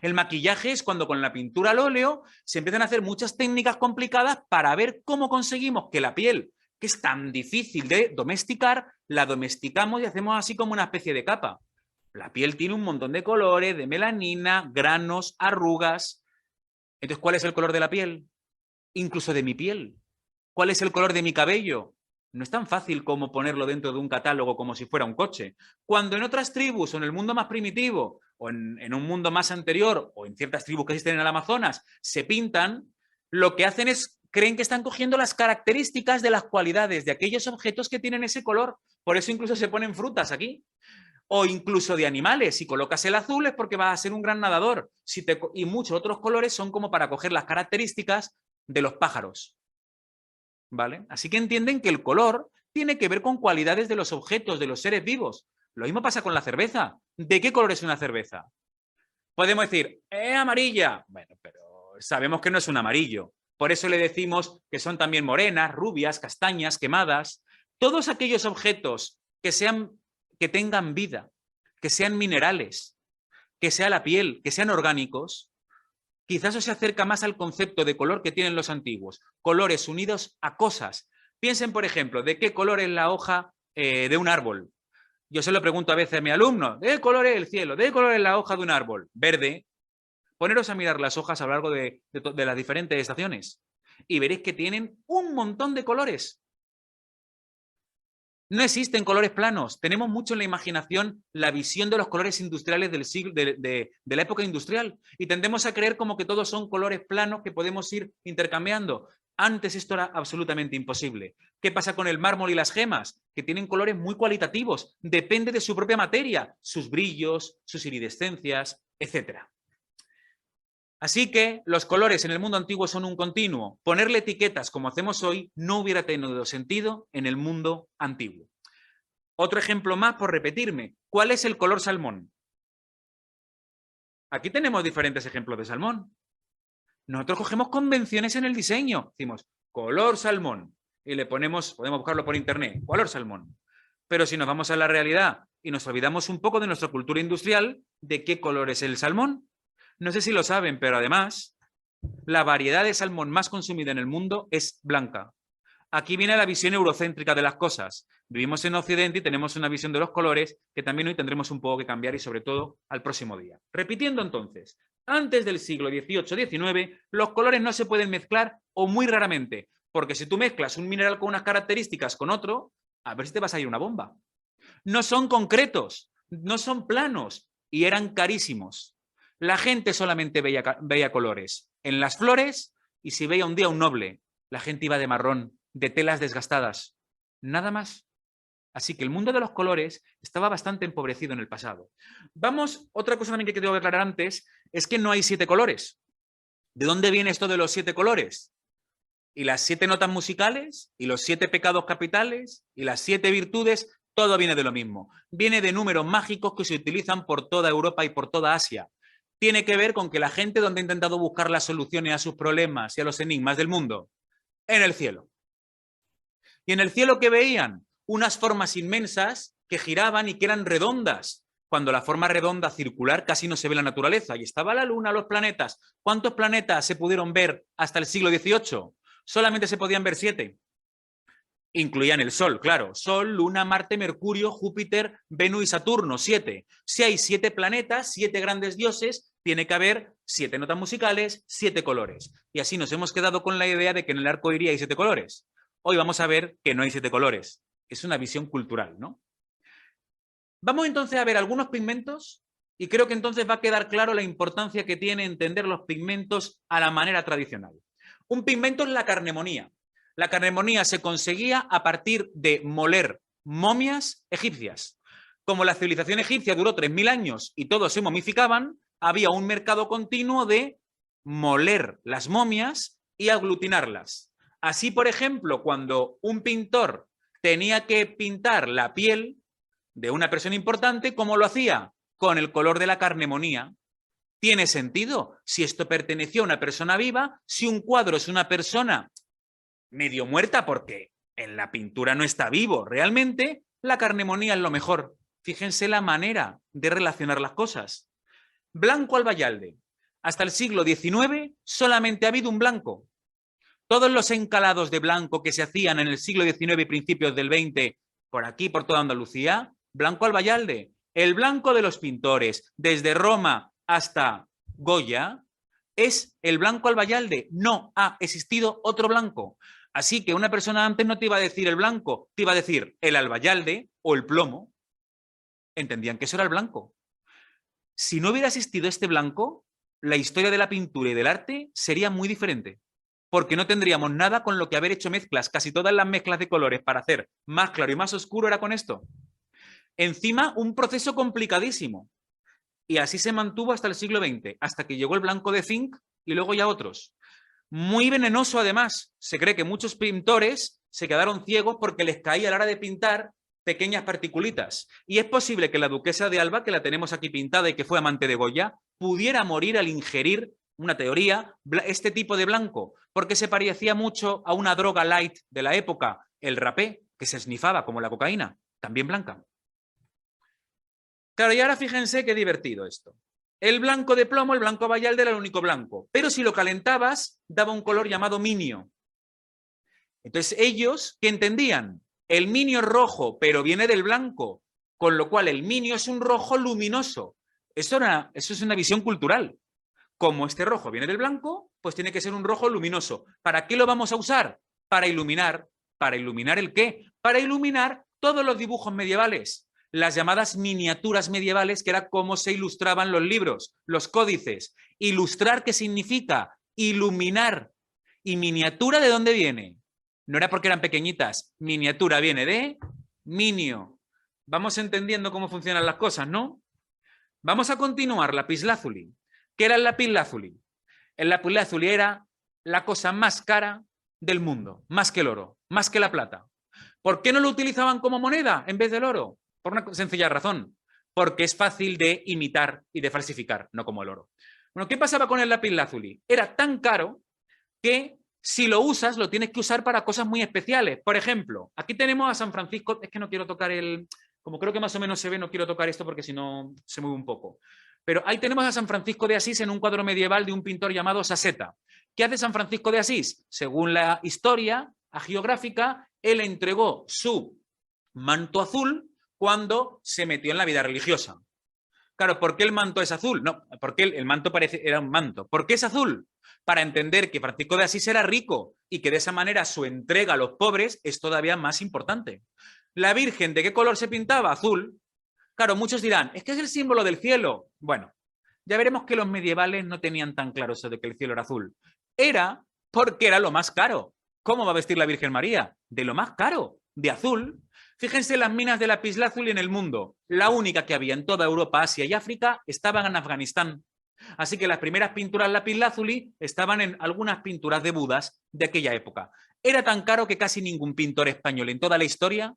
El maquillaje es cuando con la pintura al óleo se empiezan a hacer muchas técnicas complicadas para ver cómo conseguimos que la piel, que es tan difícil de domesticar, la domesticamos y hacemos así como una especie de capa. La piel tiene un montón de colores, de melanina, granos, arrugas. Entonces, ¿cuál es el color de la piel? Incluso de mi piel. ¿Cuál es el color de mi cabello? No es tan fácil como ponerlo dentro de un catálogo como si fuera un coche. Cuando en otras tribus o en el mundo más primitivo o en un mundo más anterior o en ciertas tribus que existen en el Amazonas se pintan, lo que hacen es, creen que están cogiendo las características de las cualidades de aquellos objetos que tienen ese color. Por eso incluso se ponen frutas aquí. O incluso de animales. Si colocas el azul es porque vas a ser un gran nadador. Y muchos otros colores son como para coger las características de los pájaros. ¿Vale? Así que entienden que el color tiene que ver con cualidades de los objetos, de los seres vivos. Lo mismo pasa con la cerveza. ¿De qué color es una cerveza? Podemos decir, es amarilla. Bueno, pero sabemos que no es un amarillo. Por eso le decimos que son también morenas, rubias, castañas, quemadas. Todos aquellos objetos que tengan vida, que sean minerales, que sea la piel, que sean orgánicos, quizás eso se acerca más al concepto de color que tienen los antiguos. Colores unidos a cosas. Piensen, por ejemplo, de qué color es la hoja de un árbol. Yo se lo pregunto a veces a mi alumno, ¿de qué color es el cielo? ¿De qué color es la hoja de un árbol? Verde. Poneros a mirar las hojas a lo largo de las diferentes estaciones y veréis que tienen un montón de colores. No existen colores planos. Tenemos mucho en la imaginación la visión de los colores industriales del siglo, de la época industrial y tendemos a creer como que todos son colores planos que podemos ir intercambiando. Antes esto era absolutamente imposible. ¿Qué pasa con el mármol y las gemas? Que tienen colores muy cualitativos. Depende de su propia materia, sus brillos, sus iridescencias, etc. Así que los colores en el mundo antiguo son un continuo. Ponerle etiquetas como hacemos hoy no hubiera tenido sentido en el mundo antiguo. Otro ejemplo más por repetirme. ¿Cuál es el color salmón? Aquí tenemos diferentes ejemplos de salmón. Nosotros cogemos convenciones en el diseño. Decimos color salmón y le ponemos, podemos buscarlo por internet, color salmón. Pero si nos vamos a la realidad y nos olvidamos un poco de nuestra cultura industrial, ¿de qué color es el salmón? No sé si lo saben, pero además, la variedad de salmón más consumida en el mundo es blanca. Aquí viene la visión eurocéntrica de las cosas. Vivimos en Occidente y tenemos una visión de los colores que también hoy tendremos un poco que cambiar y sobre todo al próximo día. Repitiendo entonces, antes del siglo XVIII-XIX, los colores no se pueden mezclar o muy raramente, porque si tú mezclas un mineral con unas características con otro, a ver si te vas a ir una bomba. No son concretos, no son planos y eran carísimos. La gente solamente veía colores en las flores y si veía un día un noble, la gente iba de marrón, de telas desgastadas, nada más. Así que el mundo de los colores estaba bastante empobrecido en el pasado. Vamos, otra cosa también que tengo que aclarar antes, es que no hay 7 colores. ¿De dónde viene esto de los 7 colores? Y las 7 notas musicales, y los 7 pecados capitales, y las 7 virtudes, todo viene de lo mismo. Viene de números mágicos que se utilizan por toda Europa y por toda Asia. Tiene que ver con que la gente donde ha intentado buscar las soluciones a sus problemas y a los enigmas del mundo, en el cielo. Y en el cielo, ¿qué veían? Unas formas inmensas que giraban y que eran redondas. Cuando la forma redonda circular casi no se ve en la naturaleza. Y estaba la luna, los planetas. ¿Cuántos planetas se pudieron ver hasta el siglo XVIII? Solamente se podían ver 7. Incluían el Sol, claro. Sol, Luna, Marte, Mercurio, Júpiter, Venus y Saturno, 7. Si hay 7 planetas, 7 grandes dioses, tiene que haber 7 notas musicales, 7 colores. Y así nos hemos quedado con la idea de que en el arco iris hay 7 colores. Hoy vamos a ver que no hay 7 colores. Es una visión cultural, ¿no? Vamos entonces a ver algunos pigmentos y creo que entonces va a quedar claro la importancia que tiene entender los pigmentos a la manera tradicional. Un pigmento es la carnemonía. La carnemonía se conseguía a partir de moler momias egipcias. Como la civilización egipcia duró 3000 años y todos se momificaban, había un mercado continuo de moler las momias y aglutinarlas. Así, por ejemplo, cuando un pintor tenía que pintar la piel de una persona importante, ¿cómo lo hacía? Con el color de la carnemonía. ¿Tiene sentido? Si esto perteneció a una persona viva, si un cuadro es una persona medio muerta porque en la pintura no está vivo realmente, la carnemonía es lo mejor. Fíjense la manera de relacionar las cosas. Blanco albayalde. Hasta el siglo XIX solamente ha habido un blanco. Todos los encalados de blanco que se hacían en el siglo XIX y principios del XX, por aquí, por toda Andalucía, blanco albayalde. El blanco de los pintores, desde Roma hasta Goya, es el blanco albayalde. No ha existido otro blanco. Así que una persona antes no te iba a decir el blanco, te iba a decir el albayalde o el plomo. Entendían que eso era el blanco. Si no hubiera existido este blanco, la historia de la pintura y del arte sería muy diferente, porque no tendríamos nada con lo que haber hecho mezclas. Casi todas las mezclas de colores para hacer más claro y más oscuro era con esto. Encima, un proceso complicadísimo. Y así se mantuvo hasta el siglo XX, hasta que llegó el blanco de zinc y luego ya otros. Muy venenoso además. Se cree que muchos pintores se quedaron ciegos porque les caía a la hora de pintar pequeñas particulitas. Y es posible que la duquesa de Alba, que la tenemos aquí pintada y que fue amante de Goya, pudiera morir al ingerir, una teoría, este tipo de blanco, porque se parecía mucho a una droga light de la época, el rapé, que se esnifaba como la cocaína, también blanca. Claro, y ahora fíjense qué divertido esto. El blanco de plomo, el blanco albayalde era el único blanco, pero si lo calentabas, daba un color llamado minio. Entonces ellos, ¿qué entendían? El minio es rojo, pero viene del blanco, con lo cual el minio es un rojo luminoso. Eso es una visión cultural. Como este rojo viene del blanco, pues tiene que ser un rojo luminoso. ¿Para qué lo vamos a usar? Para iluminar. ¿Para iluminar el qué? Para iluminar todos los dibujos medievales, las llamadas miniaturas medievales, que era cómo se ilustraban los libros, los códices. Ilustrar, ¿qué significa? Iluminar. ¿Y miniatura de dónde viene? No era porque eran pequeñitas. Miniatura viene de minio. Vamos entendiendo cómo funcionan las cosas, ¿no? Vamos a continuar. Lapislázuli. ¿Qué era el lapislázuli? El lapislázuli era la cosa más cara del mundo, más que el oro, más que la plata. ¿Por qué no lo utilizaban como moneda en vez del oro? Por una sencilla razón. Porque es fácil de imitar y de falsificar, no como el oro. Bueno, ¿qué pasaba con el lapislázuli? Era tan caro que si lo usas, lo tienes que usar para cosas muy especiales. Por ejemplo, aquí tenemos a San Francisco, es que no quiero tocar como creo que más o menos se ve, no quiero tocar esto porque si no se mueve un poco. Pero ahí tenemos a San Francisco de Asís en un cuadro medieval de un pintor llamado Saseta. ¿Qué hace San Francisco de Asís? Según la historia hagiográfica, él entregó su manto azul cuando se metió en la vida religiosa. Claro, ¿por qué el manto es azul? No, porque el manto era un manto. ¿Por qué es azul? Para entender que Francisco de Asís era rico y que de esa manera su entrega a los pobres es todavía más importante. La Virgen, ¿de qué color se pintaba? Azul. Claro, muchos dirán, es que es el símbolo del cielo. Bueno, ya veremos que los medievales no tenían tan claro eso de que el cielo era azul. Era porque era lo más caro. ¿Cómo va a vestir la Virgen María? De lo más caro, de azul. Fíjense las minas de lapislázuli en el mundo. La única que había en toda Europa, Asia y África estaban en Afganistán. Así que las primeras pinturas lapislázuli estaban en algunas pinturas de Budas de aquella época. Era tan caro que casi ningún pintor español en toda la historia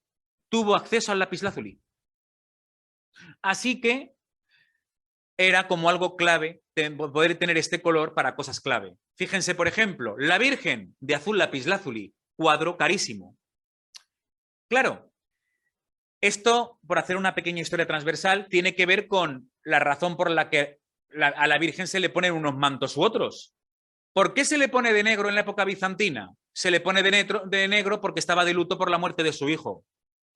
tuvo acceso al lapislázuli. Así que era como algo clave poder tener este color para cosas clave. Fíjense, por ejemplo, la Virgen de azul lapislázuli, cuadro carísimo. Claro, esto, por hacer una pequeña historia transversal, tiene que ver con la razón por la que a la Virgen se le ponen unos mantos u otros. ¿Por qué se le pone de negro en la época bizantina? Se le pone de negro porque estaba de luto por la muerte de su hijo.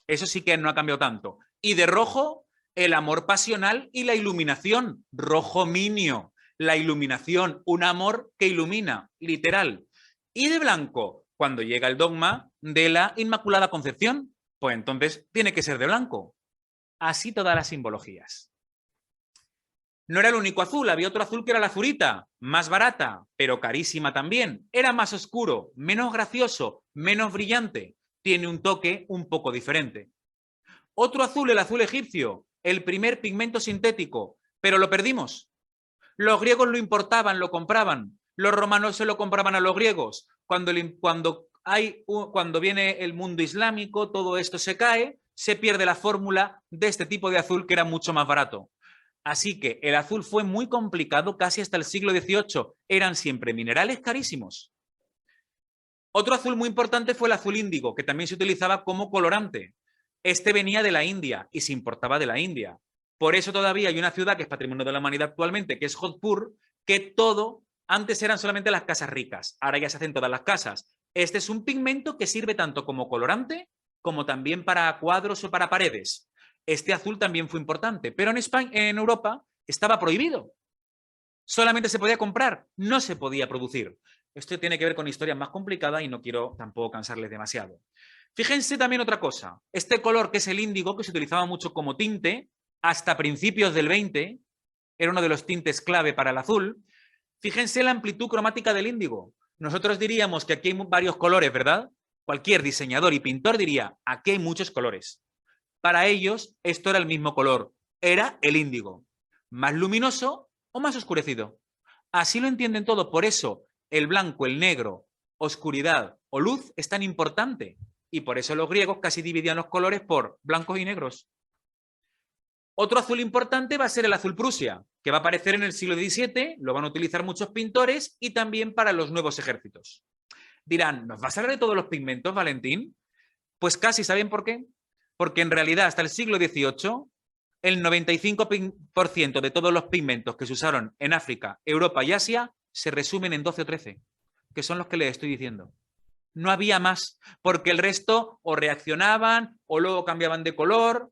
Eso sí que no ha cambiado tanto. Y de rojo, el amor pasional y la iluminación. Rojo minio. la iluminación, un amor que ilumina, literal. Y de blanco, cuando llega el dogma de la Inmaculada Concepción, pues entonces tiene que ser de blanco. Así todas las simbologías. No era el único azul, había otro azul que era la azurita, más barata, pero carísima también. Era más oscuro, menos gracioso, menos brillante. Tiene un toque un poco diferente. Otro azul, el azul egipcio, el primer pigmento sintético, pero lo perdimos. Los griegos lo importaban, lo compraban. Los romanos se lo compraban a los griegos. Cuando viene el mundo islámico, todo esto se cae, se pierde la fórmula de este tipo de azul que era mucho más barato. Así que el azul fue muy complicado casi hasta el siglo XVIII. Eran siempre minerales carísimos. Otro azul muy importante fue el azul índigo, que también se utilizaba como colorante. Este venía de la India y se importaba de la India. Por eso todavía hay una ciudad que es patrimonio de la humanidad actualmente, que es Jodhpur, que todo, antes eran solamente las casas ricas, ahora ya se hacen todas las casas. Este es un pigmento que sirve tanto como colorante como también para cuadros o para paredes. Este azul también fue importante, pero en España, en Europa, estaba prohibido. Solamente se podía comprar, no se podía producir. Esto tiene que ver con historias más complicadas y no quiero tampoco cansarles demasiado. Fíjense también otra cosa. Este color que es el índigo, que se utilizaba mucho como tinte, hasta principios del 20, era uno de los tintes clave para el azul. Fíjense la amplitud cromática del índigo. Nosotros diríamos que aquí hay varios colores, ¿verdad? Cualquier diseñador y pintor diría, aquí hay muchos colores. Para ellos, esto era el mismo color. Era el índigo. Más luminoso o más oscurecido. Así lo entienden todo. Por eso, el blanco, el negro, oscuridad o luz es tan importante. Y por eso los griegos casi dividían los colores por blancos y negros. Otro azul importante va a ser el azul Prusia, que va a aparecer en el siglo XVII, lo van a utilizar muchos pintores y también para los nuevos ejércitos. Dirán, ¿nos vas a hablar de todos los pigmentos, Valentín? Pues casi, ¿saben por qué? Porque en realidad hasta el siglo XVIII, el 95% de todos los pigmentos que se usaron en África, Europa y Asia se resumen en 12 o 13, que son los que les estoy diciendo. No había más, porque el resto o reaccionaban o luego cambiaban de color.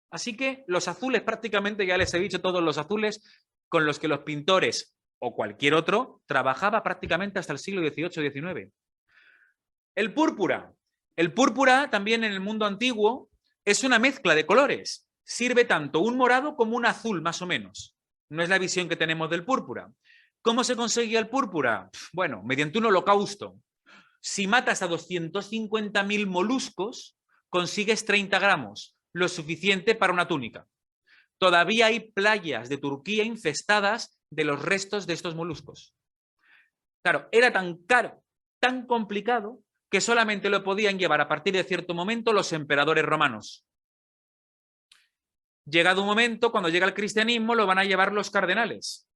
Así que los azules prácticamente, ya les he dicho, todos los azules con los que los pintores o cualquier otro trabajaba prácticamente hasta el siglo XVIII-XIX. El púrpura. El púrpura también en el mundo antiguo es una mezcla de colores. Sirve tanto un morado como un azul, más o menos. No es la visión que tenemos del púrpura. ¿Cómo se conseguía el púrpura? Bueno, mediante un holocausto. Si matas a 250.000 moluscos, consigues 30 gramos, lo suficiente para una túnica. Todavía hay playas de Turquía infestadas de los restos de estos moluscos. Claro, era tan caro, tan complicado, que solamente lo podían llevar a partir de cierto momento los emperadores romanos. Llegado un momento, cuando llega el cristianismo, lo van a llevar los cardenales.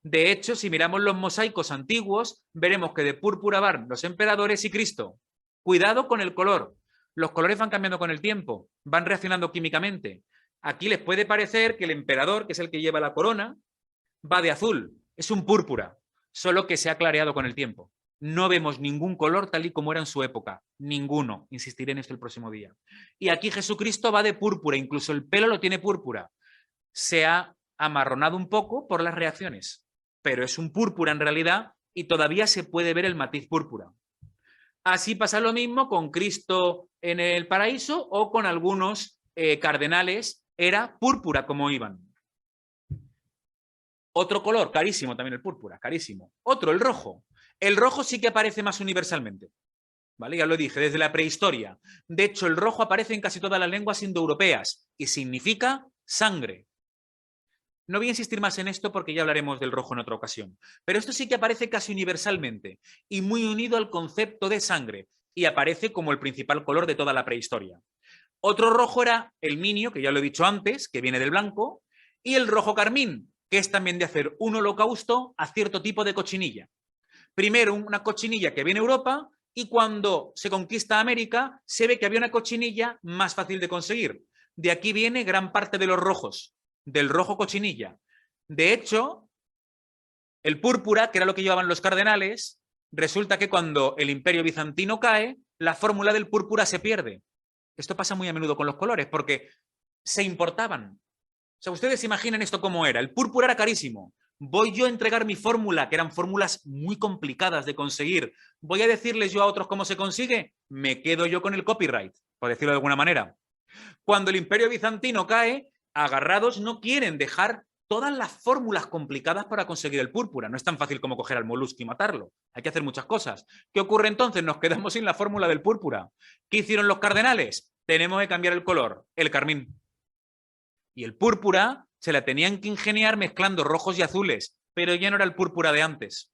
De hecho, si miramos los mosaicos antiguos, veremos que de púrpura van los emperadores y Cristo. Cuidado con el color. Los colores van cambiando con el tiempo, van reaccionando químicamente. Aquí les puede parecer que el emperador, que es el que lleva la corona, va de azul. Es un púrpura, solo que se ha clareado con el tiempo. No vemos ningún color tal y como era en su época. Ninguno. Insistiré en esto el próximo día. Y aquí Jesucristo va de púrpura, incluso el pelo lo tiene púrpura. Se ha amarronado un poco por las reacciones, pero es un púrpura en realidad y todavía se puede ver el matiz púrpura. Así pasa lo mismo con Cristo en el paraíso o con algunos cardenales, era púrpura como iban. Otro color, carísimo también el púrpura, carísimo. Otro, el rojo. El rojo sí que aparece más universalmente. ¿Vale? Ya lo dije, desde la prehistoria. De hecho, el rojo aparece en casi todas las lenguas indoeuropeas y significa sangre. No voy a insistir más en esto porque ya hablaremos del rojo en otra ocasión. Pero esto sí que aparece casi universalmente y muy unido al concepto de sangre y aparece como el principal color de toda la prehistoria. Otro rojo era el minio, que ya lo he dicho antes, que viene del blanco, y el rojo carmín, que es también de hacer un holocausto a cierto tipo de cochinilla. Primero una cochinilla que viene a Europa y cuando se conquista América se ve que había una cochinilla más fácil de conseguir. De aquí viene gran parte de los rojos, del rojo cochinilla. De hecho, el púrpura, que era lo que llevaban los cardenales, resulta que cuando el Imperio Bizantino cae, la fórmula del púrpura se pierde. Esto pasa muy a menudo con los colores, porque se importaban. O sea, ustedes imaginen esto cómo era. El púrpura era carísimo. voy yo a entregar mi fórmula, que eran fórmulas muy complicadas de conseguir, voy a decirles yo a otros cómo se consigue, me quedo yo con el copyright, por decirlo de alguna manera. Cuando el Imperio Bizantino cae, agarrados no quieren dejar todas las fórmulas complicadas para conseguir el púrpura. No es tan fácil como coger al molusco y matarlo. Hay que hacer muchas cosas. ¿Qué ocurre entonces? Nos quedamos sin la fórmula del púrpura. ¿Qué hicieron los cardenales? Tenemos que cambiar el color, el carmín. Y el púrpura se la tenían que ingeniar mezclando rojos y azules, pero ya no era el púrpura de antes.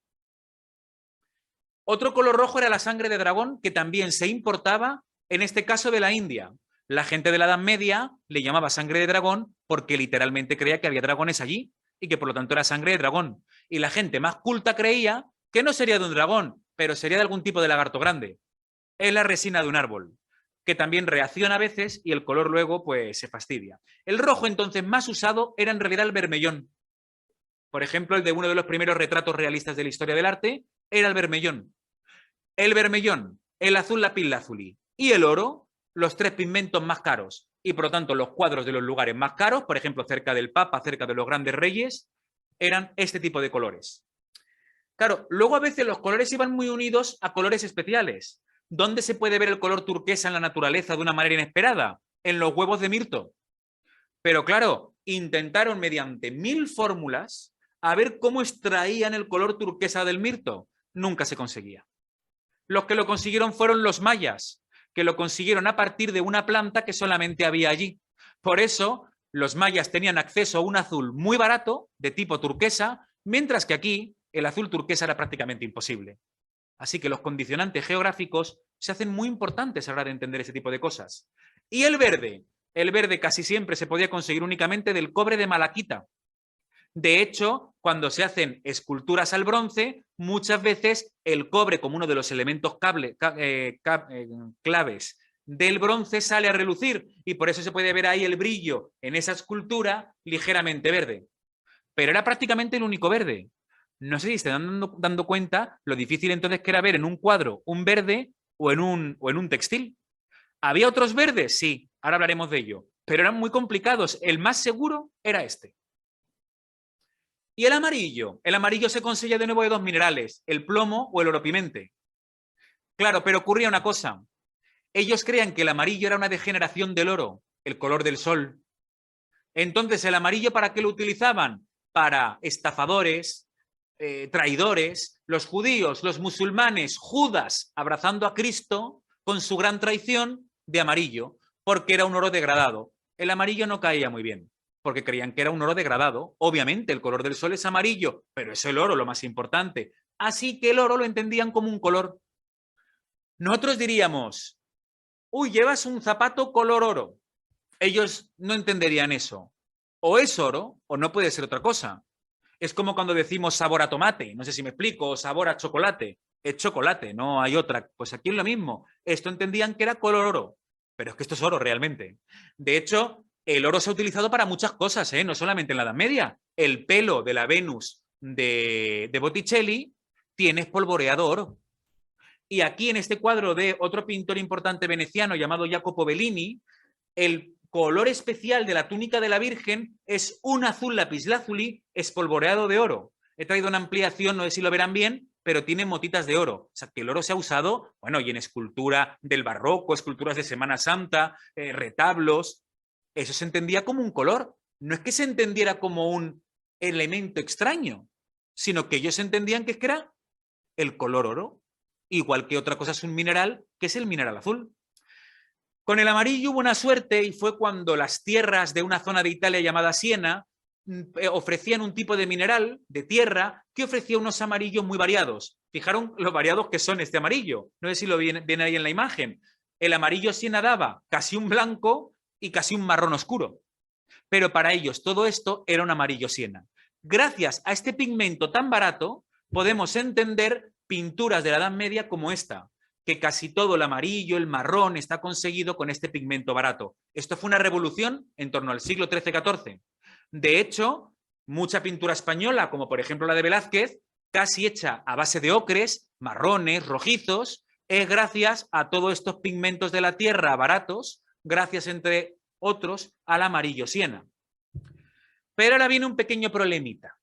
Otro color rojo era la sangre de dragón, que también se importaba, en este caso de la India. La gente de la Edad Media le llamaba sangre de dragón porque literalmente creía que había dragones allí y que por lo tanto era sangre de dragón. Y la gente más culta creía que no sería de un dragón, pero sería de algún tipo de lagarto grande. Es la resina de un árbol, que también reacciona a veces y el color luego pues se fastidia. El rojo entonces más usado era en realidad el bermellón. Por ejemplo, el de uno de los primeros retratos realistas de la historia del arte era el bermellón. El bermellón, el azul lapislázuli y el oro, los tres pigmentos más caros y por lo tanto los cuadros de los lugares más caros, por ejemplo cerca del Papa, cerca de los grandes reyes, eran este tipo de colores. Claro, luego a veces los colores iban muy unidos a colores especiales. ¿Dónde se puede ver el color turquesa en la naturaleza de una manera inesperada? En los huevos de mirto. Pero claro, intentaron mediante 1000 fórmulas a ver cómo extraían el color turquesa del mirto. Nunca se conseguía. Los que lo consiguieron fueron los mayas, que lo consiguieron a partir de una planta que solamente había allí. Por eso, los mayas tenían acceso a un azul muy barato, de tipo turquesa, mientras que aquí el azul turquesa era prácticamente imposible. Así que los condicionantes geográficos se hacen muy importantes a la hora de entender ese tipo de cosas. Y el verde casi siempre se podía conseguir únicamente del cobre de malaquita. De hecho, cuando se hacen esculturas al bronce, muchas veces el cobre como uno de los elementos claves del bronce sale a relucir y por eso se puede ver ahí el brillo en esa escultura ligeramente verde. Pero era prácticamente el único verde. No sé si se están dando cuenta lo difícil entonces que era ver en un cuadro un verde o en un textil. ¿Había otros verdes? Sí, ahora hablaremos de ello, pero eran muy complicados. El más seguro era este. ¿Y el amarillo? El amarillo se conseguía de nuevo de dos minerales, el plomo o el oropimente. Claro, pero ocurría una cosa. Ellos creían que el amarillo era una degeneración del oro, el color del sol. Entonces, ¿el amarillo para qué lo utilizaban? Para estafadores, traidores, los judíos, los musulmanes, Judas abrazando a Cristo con su gran traición de amarillo, porque era un oro degradado. El amarillo no caía muy bien, porque creían que era un oro degradado. Obviamente el color del sol es amarillo, pero es el oro lo más importante. Así que el oro lo entendían como un color. Nosotros diríamos, uy, llevas un zapato color oro. Ellos no entenderían eso. O es oro o no puede ser otra cosa. Es como cuando decimos sabor a tomate, no sé si me explico, o sabor a chocolate. Es chocolate, no hay otra. Pues aquí es lo mismo. Esto entendían que era color oro, pero es que esto es oro realmente. De hecho, el oro se ha utilizado para muchas cosas, no solamente en la Edad Media. El pelo de la Venus de Botticelli tiene espolvoreado oro. Y aquí en este cuadro de otro pintor importante veneciano llamado Jacopo Bellini, el color especial de la túnica de la Virgen es un azul lapislázuli espolvoreado de oro. He traído una ampliación, no sé si lo verán bien, pero tiene motitas de oro. O sea, que el oro se ha usado, bueno, y en escultura del barroco, esculturas de Semana Santa, retablos. Eso se entendía como un color. No es que se entendiera como un elemento extraño, sino que ellos entendían que era el color oro, igual que otra cosa es un mineral, que es el mineral azul. Con el amarillo hubo una suerte y fue cuando las tierras de una zona de Italia llamada Siena ofrecían un tipo de mineral, de tierra, que ofrecía unos amarillos muy variados. Fijaron lo variados que son este amarillo. No sé si lo viene ahí en la imagen. El amarillo Siena daba casi un blanco y casi un marrón oscuro. Pero para ellos todo esto era un amarillo Siena. Gracias a este pigmento tan barato podemos entender pinturas de la Edad Media como esta, que casi todo el amarillo, el marrón está conseguido con este pigmento barato. Esto fue una revolución en torno al siglo XIII-XIV. De hecho, mucha pintura española, como por ejemplo la de Velázquez, casi hecha a base de ocres, marrones, rojizos, es gracias a todos estos pigmentos de la tierra baratos, gracias entre otros al amarillo Siena. Pero ahora viene un pequeño problemita.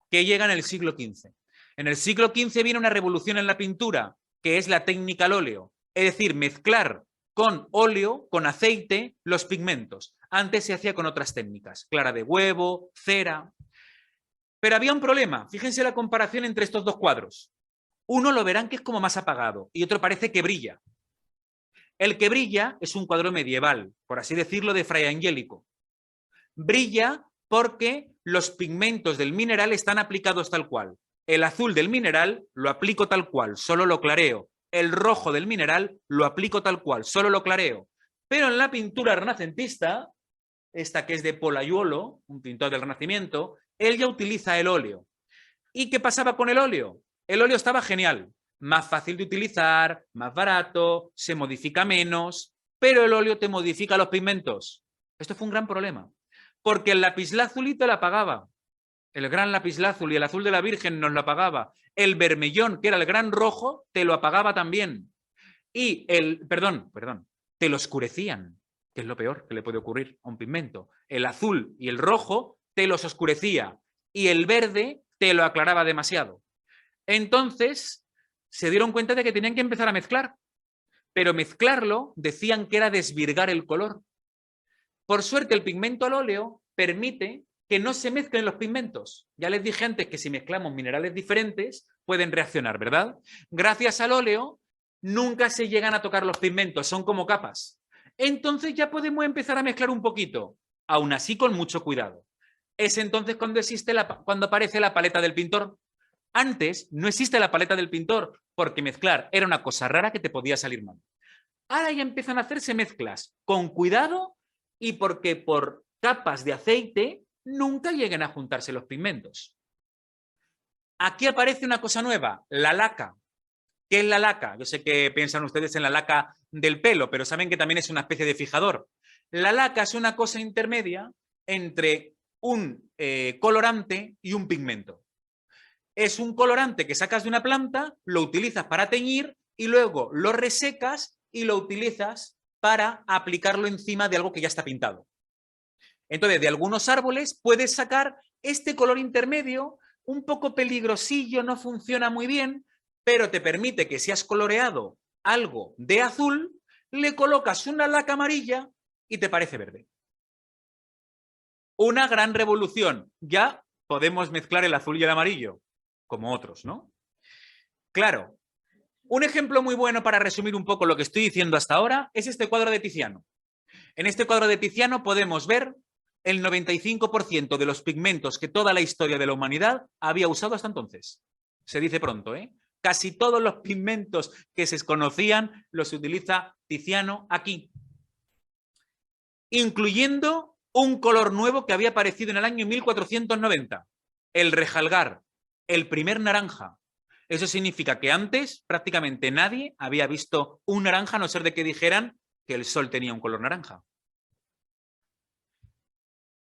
que llega en el siglo XV. En el siglo XV viene una revolución en la pintura, que es la técnica al óleo, es decir, mezclar con óleo, con aceite, los pigmentos. Antes se hacía con otras técnicas, clara de huevo, cera. Pero había un problema, fíjense la comparación entre estos dos cuadros. Uno lo verán que es como más apagado y otro parece que brilla. El que brilla es un cuadro medieval, por así decirlo, de Fray Angélico. Brilla porque los pigmentos del mineral están aplicados tal cual. El azul del mineral lo aplico tal cual, solo lo clareo. El rojo del mineral lo aplico tal cual, solo lo clareo. Pero en la pintura renacentista, esta que es de Pollaiuolo, un pintor del Renacimiento, él ya utiliza el óleo. ¿Y qué pasaba con el óleo? El óleo estaba genial, más fácil de utilizar, más barato, se modifica menos, pero el óleo te modifica los pigmentos. Esto fue un gran problema, porque el lapislázuli te lo apagaba. El gran lapislázuli, el azul de la Virgen nos lo apagaba. El bermellón, que era el gran rojo, te lo apagaba también. Y te lo oscurecían, que es lo peor que le puede ocurrir a un pigmento. El azul y el rojo te los oscurecía y el verde te lo aclaraba demasiado. Entonces se dieron cuenta de que tenían que empezar a mezclar, pero mezclarlo decían que era desvirgar el color. Por suerte el pigmento al óleo permite que no se mezclen los pigmentos. Ya les dije antes que si mezclamos minerales diferentes pueden reaccionar, ¿verdad? Gracias al óleo nunca se llegan a tocar los pigmentos, son como capas. Entonces ya podemos empezar a mezclar un poquito, aún así con mucho cuidado. Es entonces cuando aparece la paleta del pintor. Antes no existe la paleta del pintor porque mezclar era una cosa rara que te podía salir mal. Ahora ya empiezan a hacerse mezclas con cuidado y porque por capas de aceite nunca lleguen a juntarse los pigmentos. Aquí aparece una cosa nueva, la laca. ¿Qué es la laca? Yo sé que piensan ustedes en la laca del pelo, pero saben que también es una especie de fijador. La laca es una cosa intermedia entre un colorante y un pigmento. Es un colorante que sacas de una planta, lo utilizas para teñir y luego lo resecas y lo utilizas para aplicarlo encima de algo que ya está pintado. Entonces, de algunos árboles puedes sacar este color intermedio, un poco peligrosillo, no funciona muy bien, pero te permite que si has coloreado algo de azul, le colocas una laca amarilla y te parece verde. Una gran revolución. Ya podemos mezclar el azul y el amarillo, como otros, ¿no? Claro, un ejemplo muy bueno para resumir un poco lo que estoy diciendo hasta ahora es este cuadro de Tiziano. En este cuadro de Tiziano podemos ver el 95% de los pigmentos que toda la historia de la humanidad había usado hasta entonces. Se dice pronto, ¿eh? Casi todos los pigmentos que se conocían los utiliza Tiziano aquí, incluyendo un color nuevo que había aparecido en el año 1490, el rejalgar, el primer naranja. Eso significa que antes prácticamente nadie había visto un naranja, a no ser de que dijeran que el sol tenía un color naranja.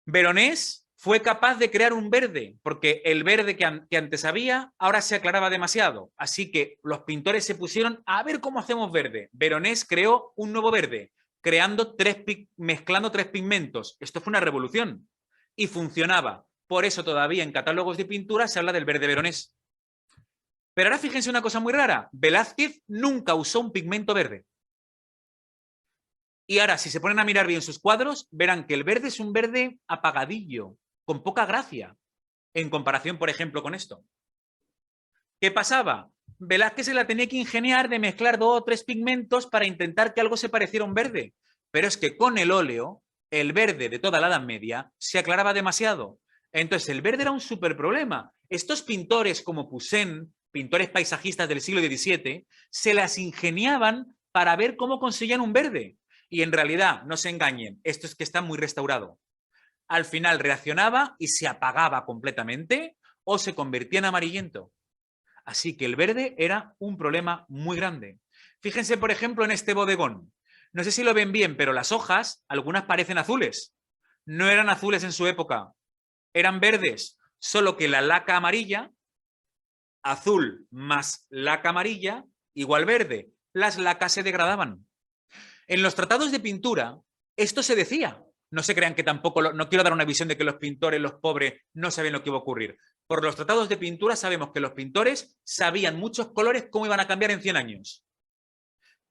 Veronés fue capaz de crear un verde, porque el verde que antes había, ahora se aclaraba demasiado. Así que los pintores se pusieron a ver cómo hacemos verde. Veronés creó un nuevo verde, mezclando tres pigmentos. Esto fue una revolución y funcionaba. Por eso todavía en catálogos de pintura se habla del verde veronés. Pero ahora fíjense una cosa muy rara. Velázquez nunca usó un pigmento verde. Y ahora, si se ponen a mirar bien sus cuadros, verán que el verde es un verde apagadillo, con poca gracia, en comparación, por ejemplo, con esto. ¿Qué pasaba? Velázquez se la tenía que ingeniar de mezclar 2 o 3 pigmentos para intentar que algo se pareciera a un verde. Pero es que con el óleo, el verde de toda la Edad Media se aclaraba demasiado. Entonces, el verde era un súper problema. Estos pintores como Poussin, pintores paisajistas del siglo XVII, se las ingeniaban para ver cómo conseguían un verde. Y en realidad, no se engañen, esto es que está muy restaurado. Al final reaccionaba y se apagaba completamente o se convertía en amarillento. Así que el verde era un problema muy grande. Fíjense, por ejemplo, en este bodegón. No sé si lo ven bien, pero las hojas, algunas parecen azules. No eran azules en su época, eran verdes, solo que la laca amarilla, azul más laca amarilla, igual verde. Las lacas se degradaban. En los tratados de pintura, esto se decía. No se crean que tampoco, no quiero dar una visión de que los pintores, los pobres, no saben lo que iba a ocurrir. Por los tratados de pintura sabemos que los pintores sabían muchos colores cómo iban a cambiar en 100 años.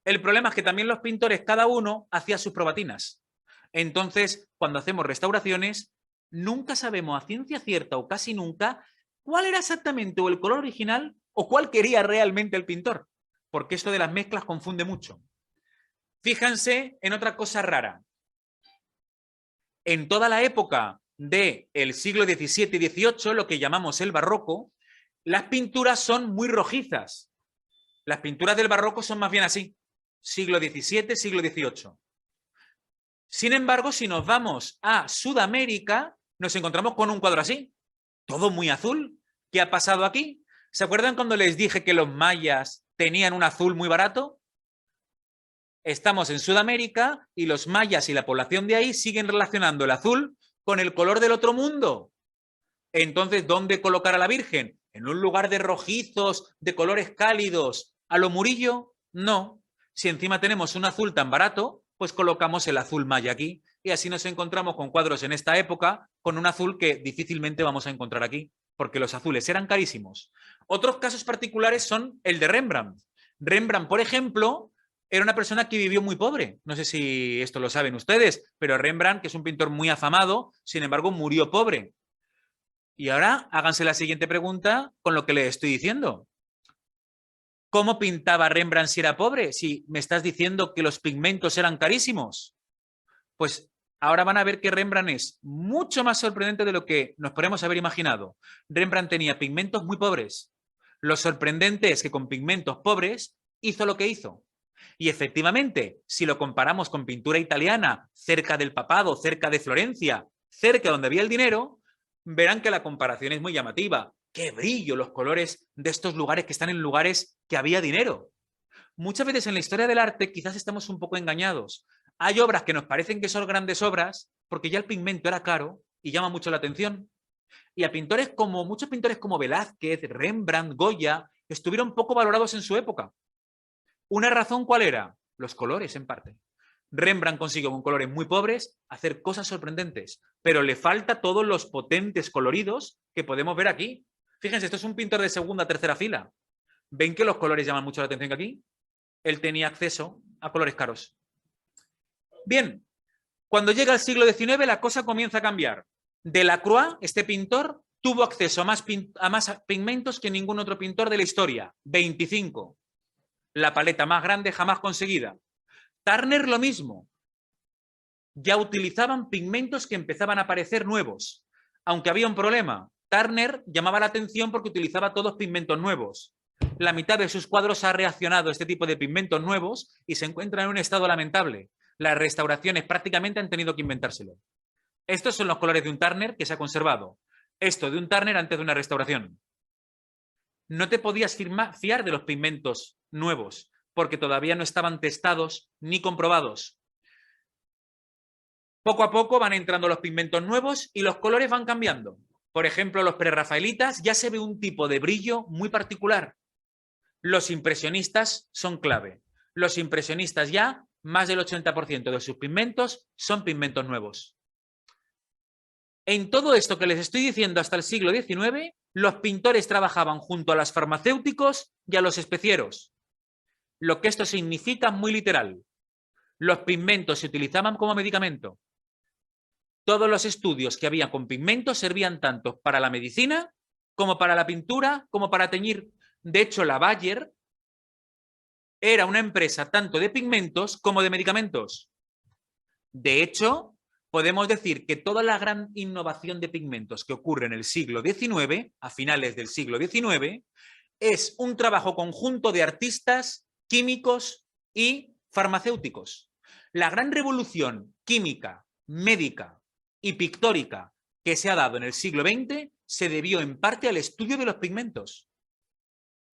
El problema es que también los pintores, cada uno, hacía sus probatinas. Entonces, cuando hacemos restauraciones, nunca sabemos a ciencia cierta o casi nunca cuál era exactamente o el color original o cuál quería realmente el pintor, porque esto de las mezclas confunde mucho. Fíjense en otra cosa rara. En toda la época del siglo XVII y XVIII, lo que llamamos el barroco, las pinturas son muy rojizas. Las pinturas del barroco son más bien así, siglo XVII, siglo XVIII. Sin embargo, si nos vamos a Sudamérica, nos encontramos con un cuadro así, todo muy azul. ¿Qué ha pasado aquí? ¿Se acuerdan cuando les dije que los mayas tenían un azul muy barato? Estamos en Sudamérica y los mayas y la población de ahí siguen relacionando el azul con el color del otro mundo. Entonces, ¿dónde colocar a la Virgen? ¿En un lugar de rojizos, de colores cálidos, a lo Murillo? No. Si encima tenemos un azul tan barato, pues colocamos el azul maya aquí. Y así nos encontramos con cuadros en esta época con un azul que difícilmente vamos a encontrar aquí, porque los azules eran carísimos. Otros casos particulares son el de Rembrandt. Rembrandt, por ejemplo, era una persona que vivió muy pobre. No sé si esto lo saben ustedes, pero Rembrandt, que es un pintor muy afamado, sin embargo, murió pobre. Y ahora háganse la siguiente pregunta con lo que les estoy diciendo. ¿Cómo pintaba Rembrandt si era pobre? Si me estás diciendo que los pigmentos eran carísimos. Pues ahora van a ver que Rembrandt es mucho más sorprendente de lo que nos podemos haber imaginado. Rembrandt tenía pigmentos muy pobres. Lo sorprendente es que con pigmentos pobres hizo lo que hizo. Y efectivamente, si lo comparamos con pintura italiana, cerca del papado, cerca de Florencia, cerca donde había el dinero, verán que la comparación es muy llamativa. ¡Qué brillo los colores de estos lugares que están en lugares que había dinero! Muchas veces en la historia del arte quizás estamos un poco engañados. Hay obras que nos parecen que son grandes obras porque ya el pigmento era caro y llama mucho la atención. Y a pintores como, muchos pintores como Velázquez, Rembrandt, Goya, estuvieron poco valorados en su época. ¿Una razón cuál era? Los colores, en parte. Rembrandt consiguió con colores muy pobres hacer cosas sorprendentes, pero le falta todos los potentes coloridos que podemos ver aquí. Fíjense, esto es un pintor de segunda, tercera fila. ¿Ven que los colores llaman mucho la atención aquí? Él tenía acceso a colores caros. Bien, cuando llega el siglo XIX la cosa comienza a cambiar. Delacroix, este pintor, tuvo acceso a más pigmentos que ningún otro pintor de la historia. 25. La paleta más grande jamás conseguida. Turner lo mismo. Ya utilizaban pigmentos que empezaban a aparecer nuevos. Aunque había un problema. Turner llamaba la atención porque utilizaba todos pigmentos nuevos. La mitad de sus cuadros ha reaccionado a este tipo de pigmentos nuevos y se encuentran en un estado lamentable. Las restauraciones prácticamente han tenido que inventárselo. Estos son los colores de un Turner que se ha conservado. Esto de un Turner antes de una restauración. No te podías fiar de los pigmentos nuevos porque todavía no estaban testados ni comprobados. Poco a poco van entrando los pigmentos nuevos y los colores van cambiando. Por ejemplo, los prerrafaelitas ya se ve un tipo de brillo muy particular. Los impresionistas son clave. Los impresionistas ya, más del 80% de sus pigmentos son pigmentos nuevos. En todo esto que les estoy diciendo hasta el siglo XIX, los pintores trabajaban junto a los farmacéuticos y a los especieros. Lo que esto significa muy literal. Los pigmentos se utilizaban como medicamento. Todos los estudios que había con pigmentos servían tanto para la medicina como para la pintura, como para teñir. De hecho, la Bayer era una empresa tanto de pigmentos como de medicamentos. De hecho, podemos decir que toda la gran innovación de pigmentos que ocurre en el siglo XIX, a finales del siglo XIX, es un trabajo conjunto de artistas, químicos y farmacéuticos. La gran revolución química, médica y pictórica que se ha dado en el siglo XX se debió en parte al estudio de los pigmentos.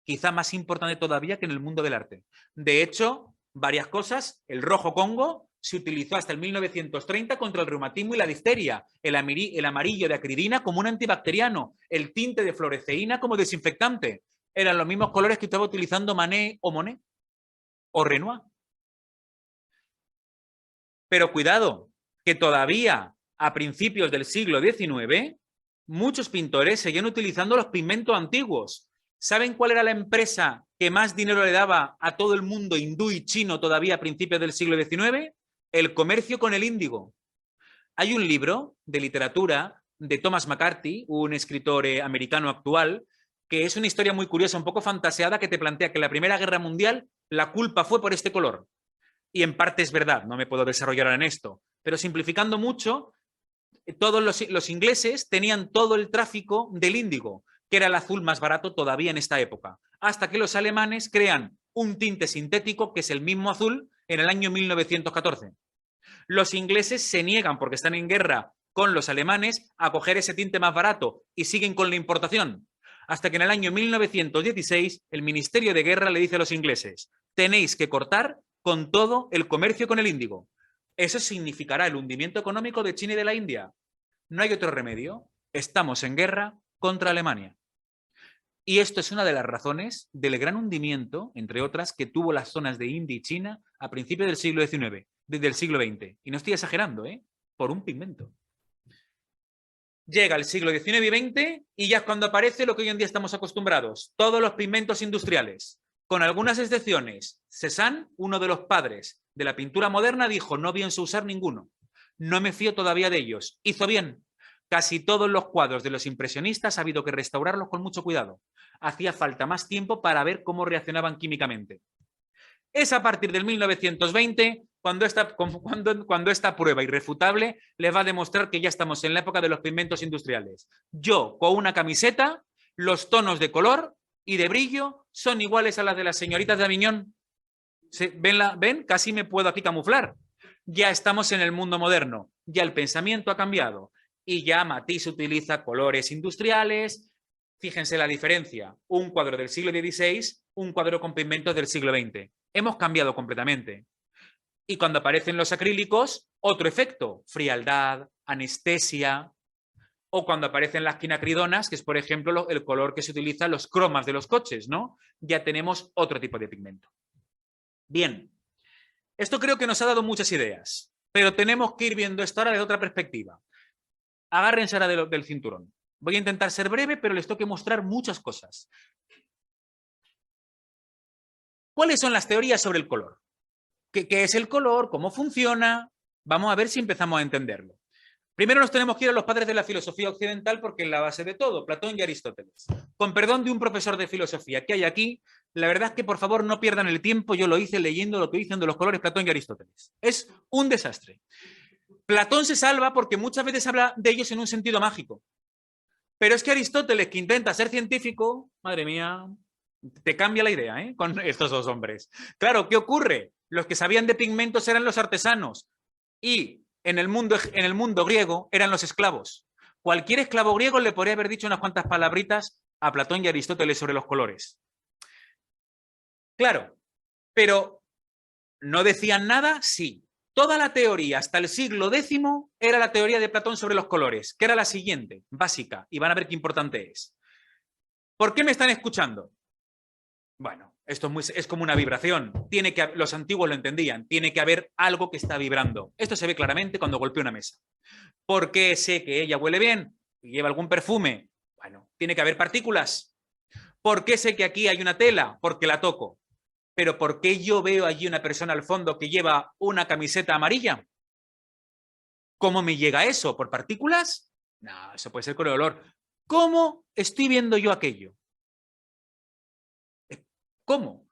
Quizá más importante todavía que en el mundo del arte. De hecho, varias cosas. El rojo Congo se utilizó hasta el 1930 contra el reumatismo y la difteria. El amarillo de acridina como un antibacteriano. El tinte de floreceína como desinfectante. Eran los mismos colores que estaba utilizando Manet o Monet o Renoir. Pero cuidado, que todavía a principios del siglo XIX muchos pintores seguían utilizando los pigmentos antiguos. ¿Saben cuál era la empresa que más dinero le daba a todo el mundo hindú y chino todavía a principios del siglo XIX? El comercio con el índigo. Hay un libro de literatura de Thomas McCarthy, un escritor americano actual, que es una historia muy curiosa, un poco fantaseada, que te plantea que en la Primera Guerra Mundial la culpa fue por este color. Y en parte es verdad, no me puedo desarrollar en esto, pero simplificando mucho, todos los ingleses tenían todo el tráfico del índigo, que era el azul más barato todavía en esta época, hasta que los alemanes crean un tinte sintético que es el mismo azul en el año 1914. Los ingleses se niegan, porque están en guerra con los alemanes, a coger ese tinte más barato y siguen con la importación. Hasta que en el año 1916 el Ministerio de Guerra le dice a los ingleses: tenéis que cortar con todo el comercio con el índigo. Eso significará el hundimiento económico de China y de la India. No hay otro remedio. Estamos en guerra contra Alemania. Y esto es una de las razones del gran hundimiento, entre otras, que tuvo las zonas de India y China a principios del siglo XIX, desde el siglo XX. Y no estoy exagerando, por un pigmento. Llega el siglo XIX y XX y ya es cuando aparece lo que hoy en día estamos acostumbrados, todos los pigmentos industriales. Con algunas excepciones, Cézanne, uno de los padres de la pintura moderna, dijo: no pienso usar ninguno, no me fío todavía de ellos. Hizo bien. Casi todos los cuadros de los impresionistas ha habido que restaurarlos con mucho cuidado. Hacía falta más tiempo para ver cómo reaccionaban químicamente. Es a partir del 1920 cuando esta prueba irrefutable les va a demostrar que ya estamos en la época de los pigmentos industriales. Yo, con una camiseta, los tonos de color y de brillo son iguales a las de las señoritas de Aviñón. ¿Ven? Casi me puedo aquí camuflar. Ya estamos en el mundo moderno, ya el pensamiento ha cambiado y ya Matisse utiliza colores industriales. Fíjense la diferencia, un cuadro del siglo XVI, un cuadro con pigmentos del siglo XX. Hemos cambiado completamente. Y cuando aparecen los acrílicos, otro efecto, frialdad, anestesia. O cuando aparecen las quinacridonas, que es, por ejemplo, el color que se utiliza en los cromas de los coches, ¿no? Ya tenemos otro tipo de pigmento. Bien, esto creo que nos ha dado muchas ideas, pero tenemos que ir viendo esto ahora desde otra perspectiva. Agárrense ahora del cinturón. Voy a intentar ser breve, pero les tengo que mostrar muchas cosas. ¿Cuáles son las teorías sobre el color? ¿Qué es el color? ¿Cómo funciona? Vamos a ver si empezamos a entenderlo. Primero nos tenemos que ir a los padres de la filosofía occidental porque es la base de todo, Platón y Aristóteles. Con perdón de un profesor de filosofía que hay aquí, la verdad es que por favor no pierdan el tiempo, yo lo hice leyendo lo que dicen de los colores Platón y Aristóteles. Es un desastre. Platón se salva porque muchas veces habla de ellos en un sentido mágico. Pero es que Aristóteles, que intenta ser científico, madre mía, te cambia la idea, con estos dos hombres. Claro, ¿qué ocurre? Los que sabían de pigmentos eran los artesanos y en el mundo griego eran los esclavos. Cualquier esclavo griego le podría haber dicho unas cuantas palabritas a Platón y Aristóteles sobre los colores. Claro, pero ¿no decían nada? Sí. Toda la teoría hasta el siglo X era la teoría de Platón sobre los colores, que era la siguiente, básica, y van a ver qué importante es. ¿Por qué me están escuchando? Bueno, esto es como una vibración. Los antiguos lo entendían. Tiene que haber algo que está vibrando. Esto se ve claramente cuando golpeo una mesa. ¿Por qué sé que ella huele bien y lleva algún perfume? Bueno, tiene que haber partículas. ¿Por qué sé que aquí hay una tela? Porque la toco. Pero ¿por qué yo veo allí una persona al fondo que lleva una camiseta amarilla? ¿Cómo me llega eso? ¿Por partículas? No, eso puede ser con el olor. ¿Cómo estoy viendo yo aquello? ¿Cómo?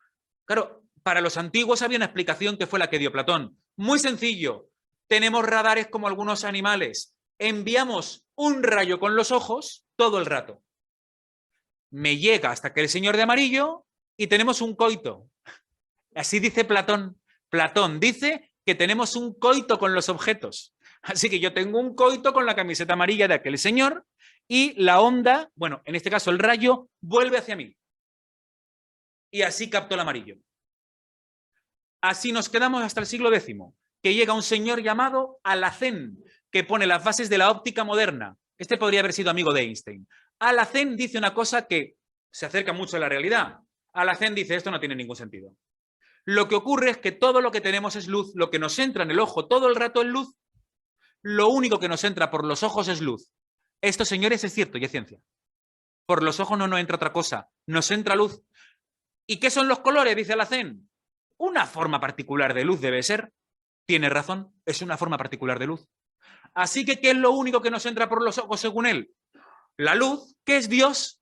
Claro, para los antiguos había una explicación que fue la que dio Platón. Muy sencillo. Tenemos radares como algunos animales. Enviamos un rayo con los ojos todo el rato. Me llega hasta que el señor de amarillo y tenemos un coito. Así dice Platón. Platón dice que tenemos un coito con los objetos. Así que yo tengo un coito con la camiseta amarilla de aquel señor y la onda, bueno, en este caso el rayo, vuelve hacia mí. Y así captó el amarillo. Así nos quedamos hasta el siglo X, que llega un señor llamado Alhazen, que pone las bases de la óptica moderna. Este podría haber sido amigo de Einstein. Alhazen dice una cosa que se acerca mucho a la realidad. Alhazen dice, esto no tiene ningún sentido. Lo que ocurre es que todo lo que tenemos es luz, lo que nos entra en el ojo todo el rato es luz. Lo único que nos entra por los ojos es luz. Esto, señores, es cierto y es ciencia. Por los ojos no nos entra otra cosa, nos entra luz. ¿Y qué son los colores? Dice Alhazen. Una forma particular de luz debe ser. Tiene razón, es una forma particular de luz. Así que, ¿qué es lo único que nos entra por los ojos según él? La luz, que es Dios.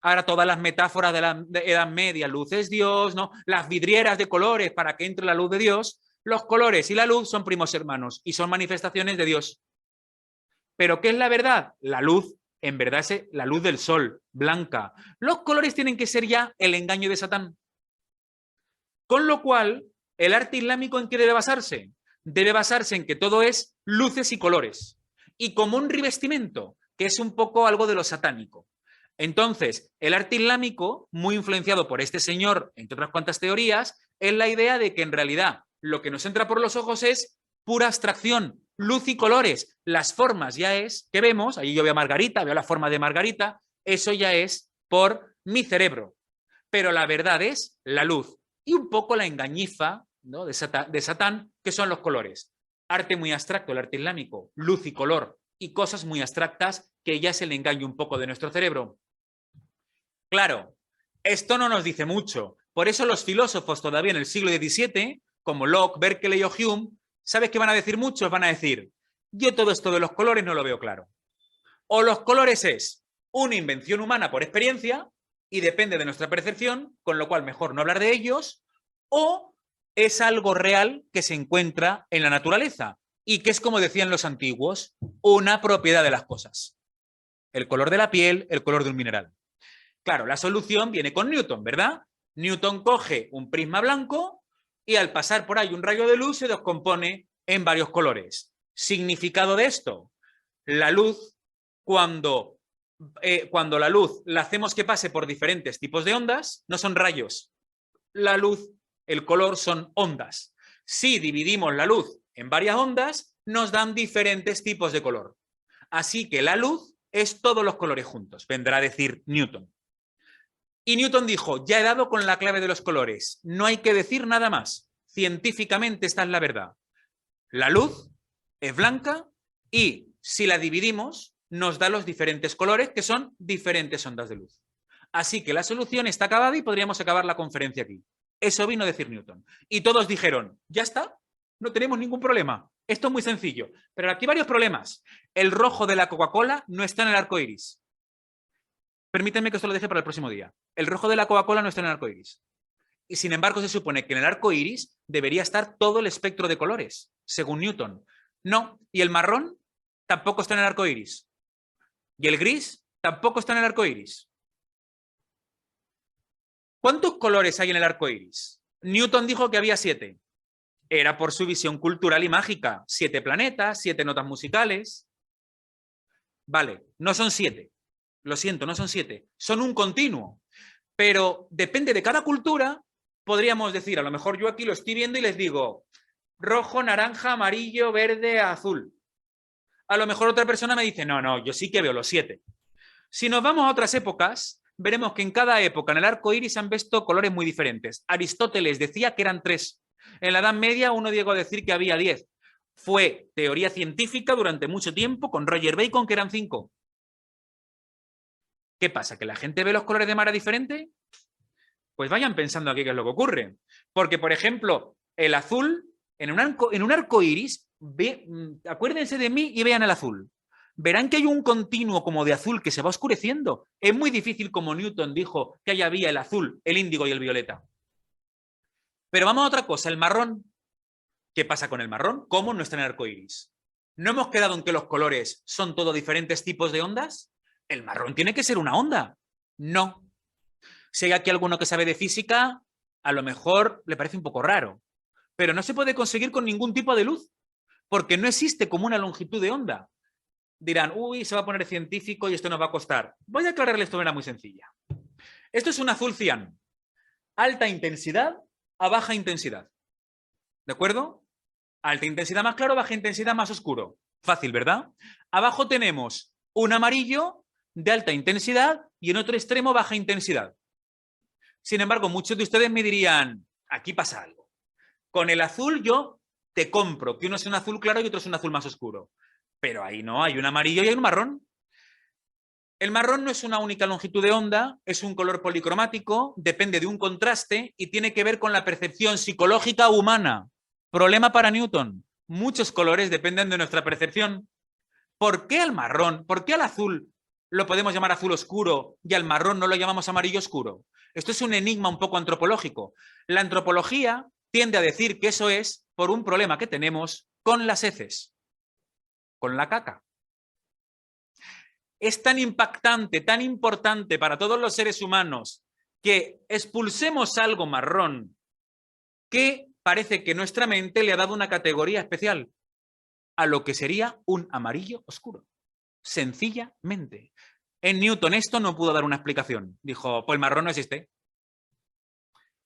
Ahora todas las metáforas de la Edad Media, luz es Dios, ¿no? Las vidrieras de colores para que entre la luz de Dios. Los colores y la luz son primos hermanos y son manifestaciones de Dios. ¿Pero qué es la verdad? La luz, en verdad, es la luz del sol, blanca. Los colores tienen que ser ya el engaño de Satán. Con lo cual, ¿el arte islámico en qué debe basarse? Debe basarse en que todo es luces y colores. Y como un revestimiento, que es un poco algo de lo satánico. Entonces, el arte islámico, muy influenciado por este señor, entre otras cuantas teorías, es la idea de que en realidad lo que nos entra por los ojos es pura abstracción, luz y colores. Las formas ya es, ¿qué vemos? Ahí yo veo a Margarita, veo la forma de Margarita, eso ya es por mi cerebro. Pero la verdad es la luz y un poco la engañifa, ¿no?, de Satán, que son los colores. Arte muy abstracto, el arte islámico, luz y color, y cosas muy abstractas que ya es el engaño un poco de nuestro cerebro. Claro, esto no nos dice mucho. Por eso los filósofos todavía en el siglo XVII, como Locke, Berkeley o Hume, ¿sabes qué van a decir muchos? Van a decir, yo todo esto de los colores no lo veo claro. O los colores es una invención humana por experiencia y depende de nuestra percepción, con lo cual mejor no hablar de ellos, o es algo real que se encuentra en la naturaleza y que es, como decían los antiguos, una propiedad de las cosas. El color de la piel, el color de un mineral. Claro, la solución viene con Newton, ¿verdad? Newton coge un prisma blanco y al pasar por ahí un rayo de luz se descompone en varios colores. Significado de esto, la luz, cuando la luz la hacemos que pase por diferentes tipos de ondas, no son rayos. La luz, el color son ondas. Si dividimos la luz en varias ondas, nos dan diferentes tipos de color. Así que la luz es todos los colores juntos, vendrá a decir Newton. Y Newton dijo, ya he dado con la clave de los colores, no hay que decir nada más. Científicamente esta es la verdad. La luz es blanca y si la dividimos nos da los diferentes colores que son diferentes ondas de luz. Así que la solución está acabada y podríamos acabar la conferencia aquí. Eso vino a decir Newton. Y todos dijeron, ya está, no tenemos ningún problema. Esto es muy sencillo. Pero aquí hay varios problemas. El rojo de la Coca-Cola no está en el arco iris. Permítanme que esto lo deje para el próximo día. El rojo de la Coca-Cola no está en el arco iris. Y sin embargo se supone que en el arco iris debería estar todo el espectro de colores, según Newton. No. Y el marrón tampoco está en el arco iris. Y el gris tampoco está en el arco iris. ¿Cuántos colores hay en el arco iris? Newton dijo que había 7. Era por su visión cultural y mágica. 7 planetas, 7 notas musicales. Vale, no son 7. Lo siento, no son 7. Son un continuo. Pero depende de cada cultura, podríamos decir, a lo mejor yo aquí lo estoy viendo y les digo rojo, naranja, amarillo, verde, azul. A lo mejor otra persona me dice, no, yo sí que veo los 7. Si nos vamos a otras épocas, veremos que en cada época en el arco iris han visto colores muy diferentes. Aristóteles decía que eran 3. En la Edad Media uno llegó a decir que había 10. Fue teoría científica durante mucho tiempo con Roger Bacon, que eran 5. ¿Qué pasa? ¿Que la gente ve los colores de manera diferente? Pues vayan pensando aquí qué es lo que ocurre. Porque, por ejemplo, el azul, en un arco iris, acuérdense de mí y vean el azul. Verán que hay un continuo como de azul que se va oscureciendo. Es muy difícil, como Newton dijo, que había el azul, el índigo y el violeta. Pero vamos a otra cosa, el marrón. ¿Qué pasa con el marrón? ¿Cómo no está en el arco iris? ¿No hemos quedado en que los colores son todo diferentes tipos de ondas? ¿El marrón tiene que ser una onda? No. Si hay aquí alguno que sabe de física, a lo mejor le parece un poco raro. Pero no se puede conseguir con ningún tipo de luz, porque no existe como una longitud de onda. Dirán, uy, se va a poner científico y esto nos va a costar. Voy a aclararle esto de manera muy sencilla. Esto es un azul cian. Alta intensidad a baja intensidad. ¿De acuerdo? Alta intensidad más claro, baja intensidad más oscuro. Fácil, ¿verdad? Abajo tenemos un amarillo de alta intensidad y en otro extremo baja intensidad. Sin embargo, muchos de ustedes me dirían, aquí pasa algo. Con el azul yo te compro, que uno es un azul claro y otro es un azul más oscuro. Pero ahí no, hay un amarillo y hay un marrón. El marrón no es una única longitud de onda, es un color policromático, depende de un contraste y tiene que ver con la percepción psicológica humana. Problema para Newton. Muchos colores dependen de nuestra percepción. ¿Por qué al marrón, por qué al azul lo podemos llamar azul oscuro y al marrón no lo llamamos amarillo oscuro? Esto es un enigma un poco antropológico. La antropología tiende a decir que eso es por un problema que tenemos con las heces, con la caca. Es tan impactante, tan importante para todos los seres humanos que expulsemos algo marrón que parece que nuestra mente le ha dado una categoría especial a lo que sería un amarillo oscuro. Sencillamente. En Newton esto no pudo dar una explicación. Dijo, pues el marrón no existe.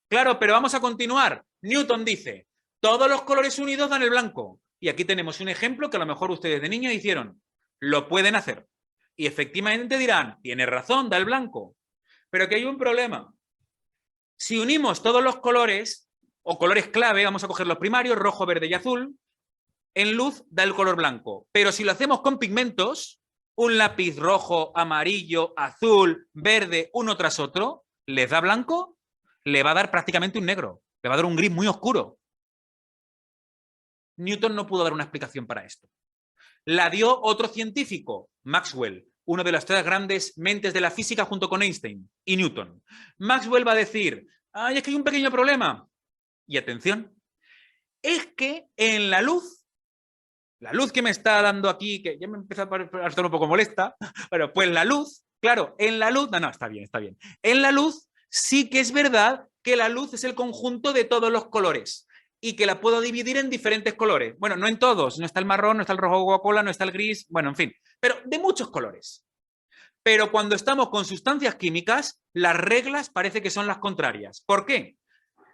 Claro, pero vamos a continuar. Newton dice, todos los colores unidos dan el blanco. Y aquí tenemos un ejemplo que a lo mejor ustedes de niños hicieron. Lo pueden hacer. Y efectivamente dirán, tiene razón, da el blanco. Pero aquí hay un problema. Si unimos todos los colores, o colores clave, vamos a coger los primarios, rojo, verde y azul, en luz da el color blanco. Pero si lo hacemos con pigmentos, un lápiz rojo, amarillo, azul, verde, uno tras otro, ¿les da blanco? Le va a dar prácticamente un negro. Le va a dar un gris muy oscuro. Newton no pudo dar una explicación para esto. La dio otro científico, Maxwell, uno de las tres grandes mentes de la física junto con Einstein y Newton. Maxwell va a decir, ay, es que hay un pequeño problema. Y atención, es que en la luz que me está dando aquí, que ya me empieza a estar un poco molesta, pero pues la luz, claro, en la luz, no, está bien, está bien. En la luz sí que es verdad que la luz es el conjunto de todos los colores y que la puedo dividir en diferentes colores. Bueno, no en todos, no está el marrón, no está el rojo Coca-Cola, no está el gris, bueno, en fin, pero de muchos colores. Pero cuando estamos con sustancias químicas, las reglas parece que son las contrarias. ¿Por qué?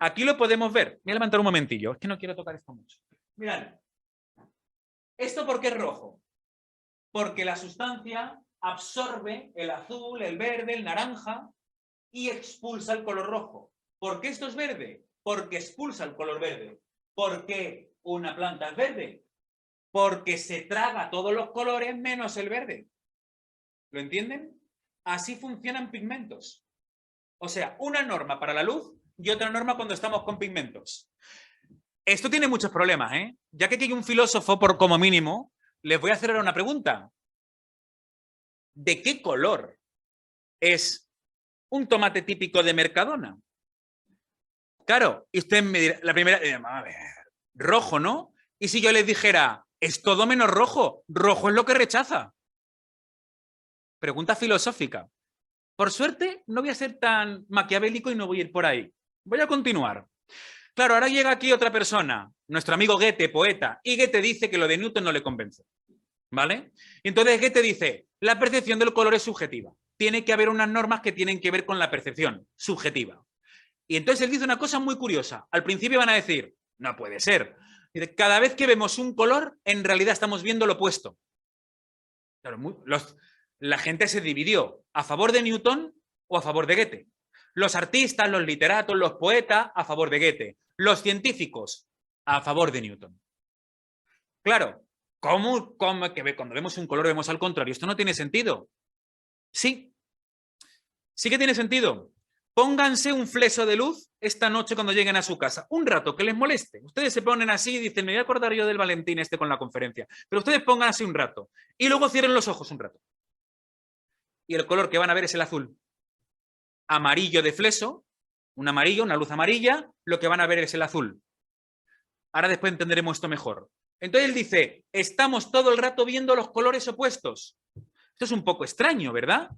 Aquí lo podemos ver. Voy a levantar un momentillo, es que no quiero tocar esto mucho. Mirad. ¿Esto por qué es rojo? Porque la sustancia absorbe el azul, el verde, el naranja y expulsa el color rojo. ¿Por qué esto es verde? Porque expulsa el color verde. ¿Por qué una planta es verde? Porque se traga todos los colores menos el verde. ¿Lo entienden? Así funcionan pigmentos. O sea, una norma para la luz y otra norma cuando estamos con pigmentos. Esto tiene muchos problemas, ¿eh? Ya que aquí hay un filósofo, por como mínimo, les voy a hacer ahora una pregunta. ¿De qué color es un tomate típico de Mercadona? Claro, y usted me dirá, la primera, a ver, rojo, ¿no? Y si yo les dijera, es todo menos rojo, rojo es lo que rechaza. Pregunta filosófica. Por suerte, no voy a ser tan maquiavélico y no voy a ir por ahí. Voy a continuar. Claro, ahora llega aquí otra persona, nuestro amigo Goethe, poeta, y Goethe dice que lo de Newton no le convence. ¿Vale? Y entonces Goethe dice, la percepción del color es subjetiva. Tiene que haber unas normas que tienen que ver con la percepción subjetiva. Y entonces él dice una cosa muy curiosa. Al principio van a decir, no puede ser. Cada vez que vemos un color, en realidad estamos viendo lo opuesto. Claro, la gente se dividió a favor de Newton o a favor de Goethe. Los artistas, los literatos, los poetas a favor de Goethe. Los científicos a favor de Newton. Claro, ¿cómo que cuando vemos un color vemos al contrario? Esto no tiene sentido. Sí, sí que tiene sentido. Pónganse un fleso de luz esta noche cuando lleguen a su casa. Un rato, que les moleste. Ustedes se ponen así y dicen, me voy a acordar yo del Valentín con la conferencia. Pero ustedes pongan así un rato. Y luego cierren los ojos un rato. Y el color que van a ver es el azul. Amarillo de fleso, un amarillo, una luz amarilla, lo que van a ver es el azul. Ahora después entenderemos esto mejor. Entonces él dice, estamos todo el rato viendo los colores opuestos. Esto es un poco extraño, ¿verdad?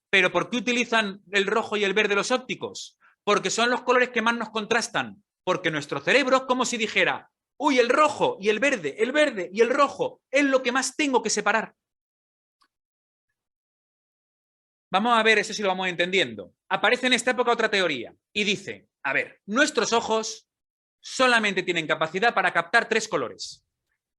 Pero ¿por qué utilizan el rojo y el verde los ópticos? Porque son los colores que más nos contrastan. Porque nuestro cerebro es como si dijera, uy, el rojo y el verde y el rojo es lo que más tengo que separar. Vamos a ver, eso sí lo vamos entendiendo. Aparece en esta época otra teoría y dice, a ver, nuestros ojos solamente tienen capacidad para captar 3 colores.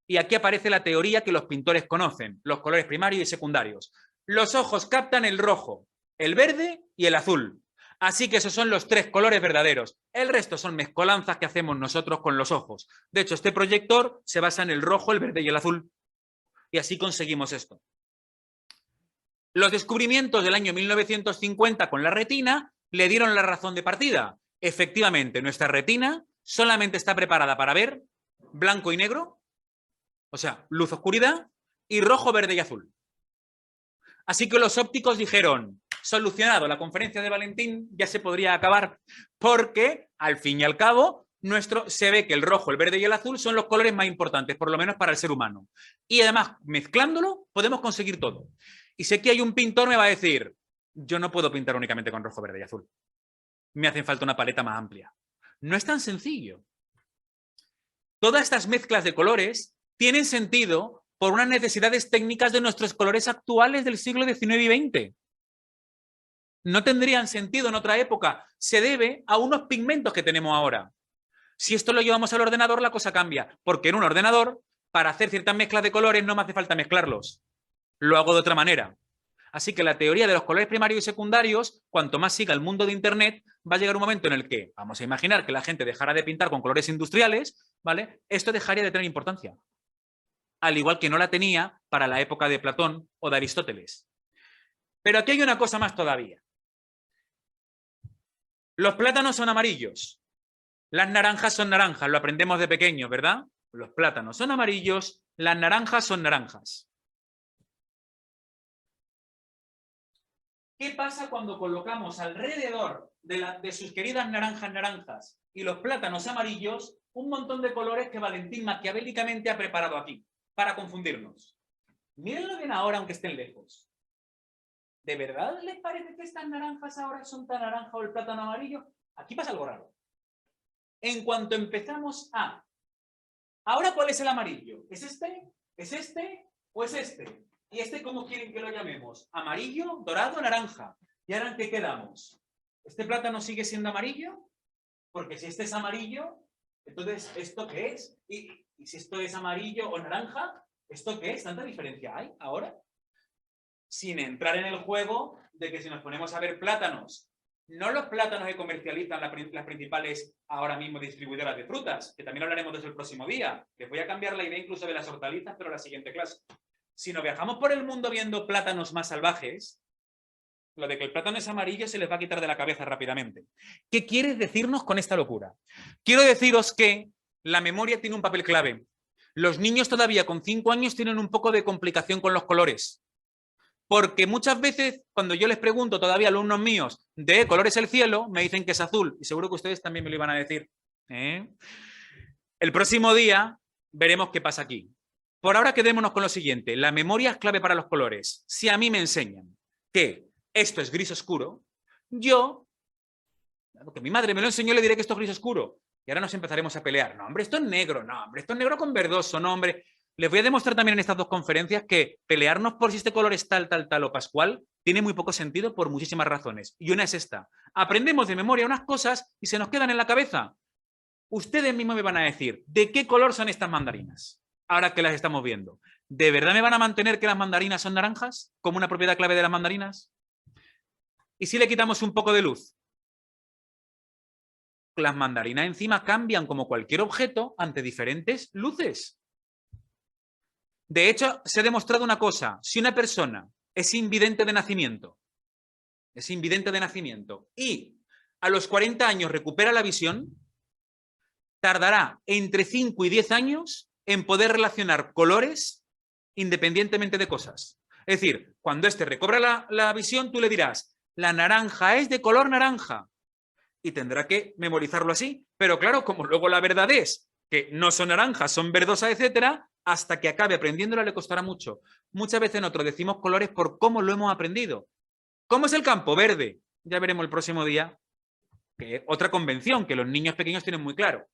Y aquí aparece la teoría que los pintores conocen, los colores primarios y secundarios. Los ojos captan el rojo, el verde y el azul. Así que esos son los 3 colores verdaderos. El resto son mezcolanzas que hacemos nosotros con los ojos. De hecho, este proyector se basa en el rojo, el verde y el azul. Y así conseguimos esto. Los descubrimientos del año 1950 con la retina le dieron la razón de partida. Efectivamente, nuestra retina solamente está preparada para ver blanco y negro, o sea, luz-oscuridad, y rojo, verde y azul. Así que los ópticos dijeron, solucionado, la conferencia de Valentín ya se podría acabar, porque al fin y al cabo se ve que el rojo, el verde y el azul son los colores más importantes, por lo menos para el ser humano. Y además, mezclándolo, podemos conseguir todo. Y sé que hay un pintor me va a decir, yo no puedo pintar únicamente con rojo, verde y azul. Me hace falta una paleta más amplia. No es tan sencillo. Todas estas mezclas de colores tienen sentido por unas necesidades técnicas de nuestros colores actuales del siglo XIX y XX. No tendrían sentido en otra época. Se debe a unos pigmentos que tenemos ahora. Si esto lo llevamos al ordenador, la cosa cambia. Porque en un ordenador, para hacer ciertas mezclas de colores, no me hace falta mezclarlos. Lo hago de otra manera. Así que la teoría de los colores primarios y secundarios, cuanto más siga el mundo de Internet, va a llegar un momento en el que, vamos a imaginar que la gente dejara de pintar con colores industriales, ¿vale? Esto dejaría de tener importancia. Al igual que no la tenía para la época de Platón o de Aristóteles. Pero aquí hay una cosa más todavía. Los plátanos son amarillos. Las naranjas son naranjas, lo aprendemos de pequeños, ¿verdad? Los plátanos son amarillos, las naranjas son naranjas. ¿Qué pasa cuando colocamos alrededor de sus queridas naranjas y los plátanos amarillos un montón de colores que Valentín maquiavélicamente ha preparado aquí para confundirnos? Mírenlo bien ahora, aunque estén lejos. ¿De verdad les parece que estas naranjas ahora son tan naranja o el plátano amarillo? Aquí pasa algo raro. En cuanto empezamos a... ¿Ahora cuál es el amarillo? ¿Es este? ¿Es este? ¿O es este? ¿Y este cómo quieren que lo llamemos? ¿Amarillo, dorado, naranja? ¿Y ahora en qué quedamos? ¿Este plátano sigue siendo amarillo? Porque si este es amarillo, entonces, ¿esto qué es? ¿Y si esto es amarillo o naranja? ¿Esto qué es? ¿Tanta diferencia hay ahora? Sin entrar en el juego de que si nos ponemos a ver plátanos, no los plátanos que comercializan las principales ahora mismo distribuidoras de frutas, que también hablaremos de eso el próximo día. Les voy a cambiar la idea incluso de las hortalizas, pero en la siguiente clase. Si nos viajamos por el mundo viendo plátanos más salvajes, lo de que el plátano es amarillo se les va a quitar de la cabeza rápidamente. ¿Qué quieres decirnos con esta locura? Quiero deciros que la memoria tiene un papel clave. Los niños todavía con 5 años tienen un poco de complicación con los colores. Porque muchas veces, cuando yo les pregunto todavía a alumnos míos de ¿qué color es el cielo?, me dicen que es azul. Y seguro que ustedes también me lo iban a decir. El próximo día veremos qué pasa aquí. Por ahora quedémonos con lo siguiente. La memoria es clave para los colores. Si a mí me enseñan que esto es gris oscuro, yo, porque mi madre me lo enseñó, le diré que esto es gris oscuro. Y ahora nos empezaremos a pelear. No, hombre, esto es negro. No, hombre, esto es negro con verdoso. No, hombre. Les voy a demostrar también en estas dos conferencias que pelearnos por si este color es tal, tal, tal o pascual tiene muy poco sentido por muchísimas razones. Y una es esta. Aprendemos de memoria unas cosas y se nos quedan en la cabeza. Ustedes mismos me van a decir, ¿de qué color son estas mandarinas? Ahora que las estamos viendo. ¿De verdad me van a mantener que las mandarinas son naranjas como una propiedad clave de las mandarinas? ¿Y si le quitamos un poco de luz? Las mandarinas encima cambian como cualquier objeto ante diferentes luces. De hecho, se ha demostrado una cosa. Si una persona es invidente de nacimiento, y a los 40 años recupera la visión, tardará entre 5 y 10 años en poder relacionar colores independientemente de cosas. Es decir, cuando éste recobra la visión, tú le dirás, la naranja es de color naranja. Y tendrá que memorizarlo así. Pero claro, como luego la verdad es que no son naranjas, son verdosas, etcétera, hasta que acabe aprendiéndola le costará mucho. Muchas veces nosotros decimos colores por cómo lo hemos aprendido. ¿Cómo es el campo? Verde. Ya veremos el próximo día que otra convención que los niños pequeños tienen muy claro.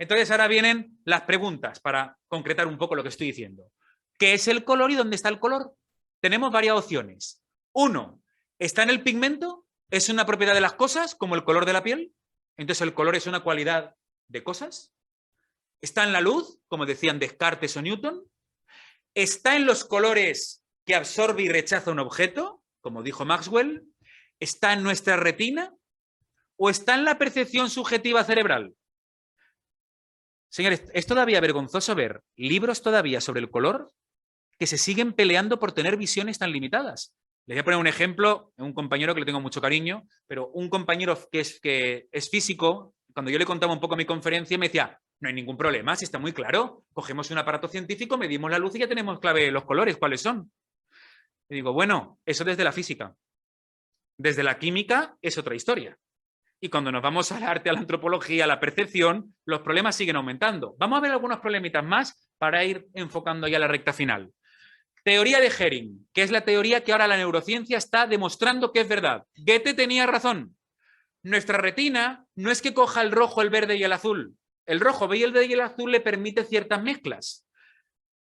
Entonces ahora vienen las preguntas para concretar un poco lo que estoy diciendo. ¿Qué es el color y dónde está el color? Tenemos varias opciones. 1, ¿está en el pigmento? ¿Es una propiedad de las cosas, como el color de la piel? Entonces el color es una cualidad de cosas. ¿Está en la luz, como decían Descartes o Newton? ¿Está en los colores que absorbe y rechaza un objeto, como dijo Maxwell? ¿Está en nuestra retina? ¿O está en la percepción subjetiva cerebral? Señores, es todavía vergonzoso ver libros todavía sobre el color que se siguen peleando por tener visiones tan limitadas. Les voy a poner un ejemplo, un compañero que le tengo mucho cariño, pero un compañero que es físico, cuando yo le contaba un poco mi conferencia, me decía, no hay ningún problema, si está muy claro, cogemos un aparato científico, medimos la luz y ya tenemos clave los colores, ¿cuáles son? Y digo, bueno, eso desde la física. Desde la química es otra historia. Y cuando nos vamos al arte, a la antropología, a la percepción, los problemas siguen aumentando. Vamos a ver algunos problemitas más para ir enfocando ya la recta final. Teoría de Hering, que es la teoría que ahora la neurociencia está demostrando que es verdad. Goethe tenía razón. Nuestra retina no es que coja el rojo, el verde y el azul. El rojo, el verde y el azul le permite ciertas mezclas.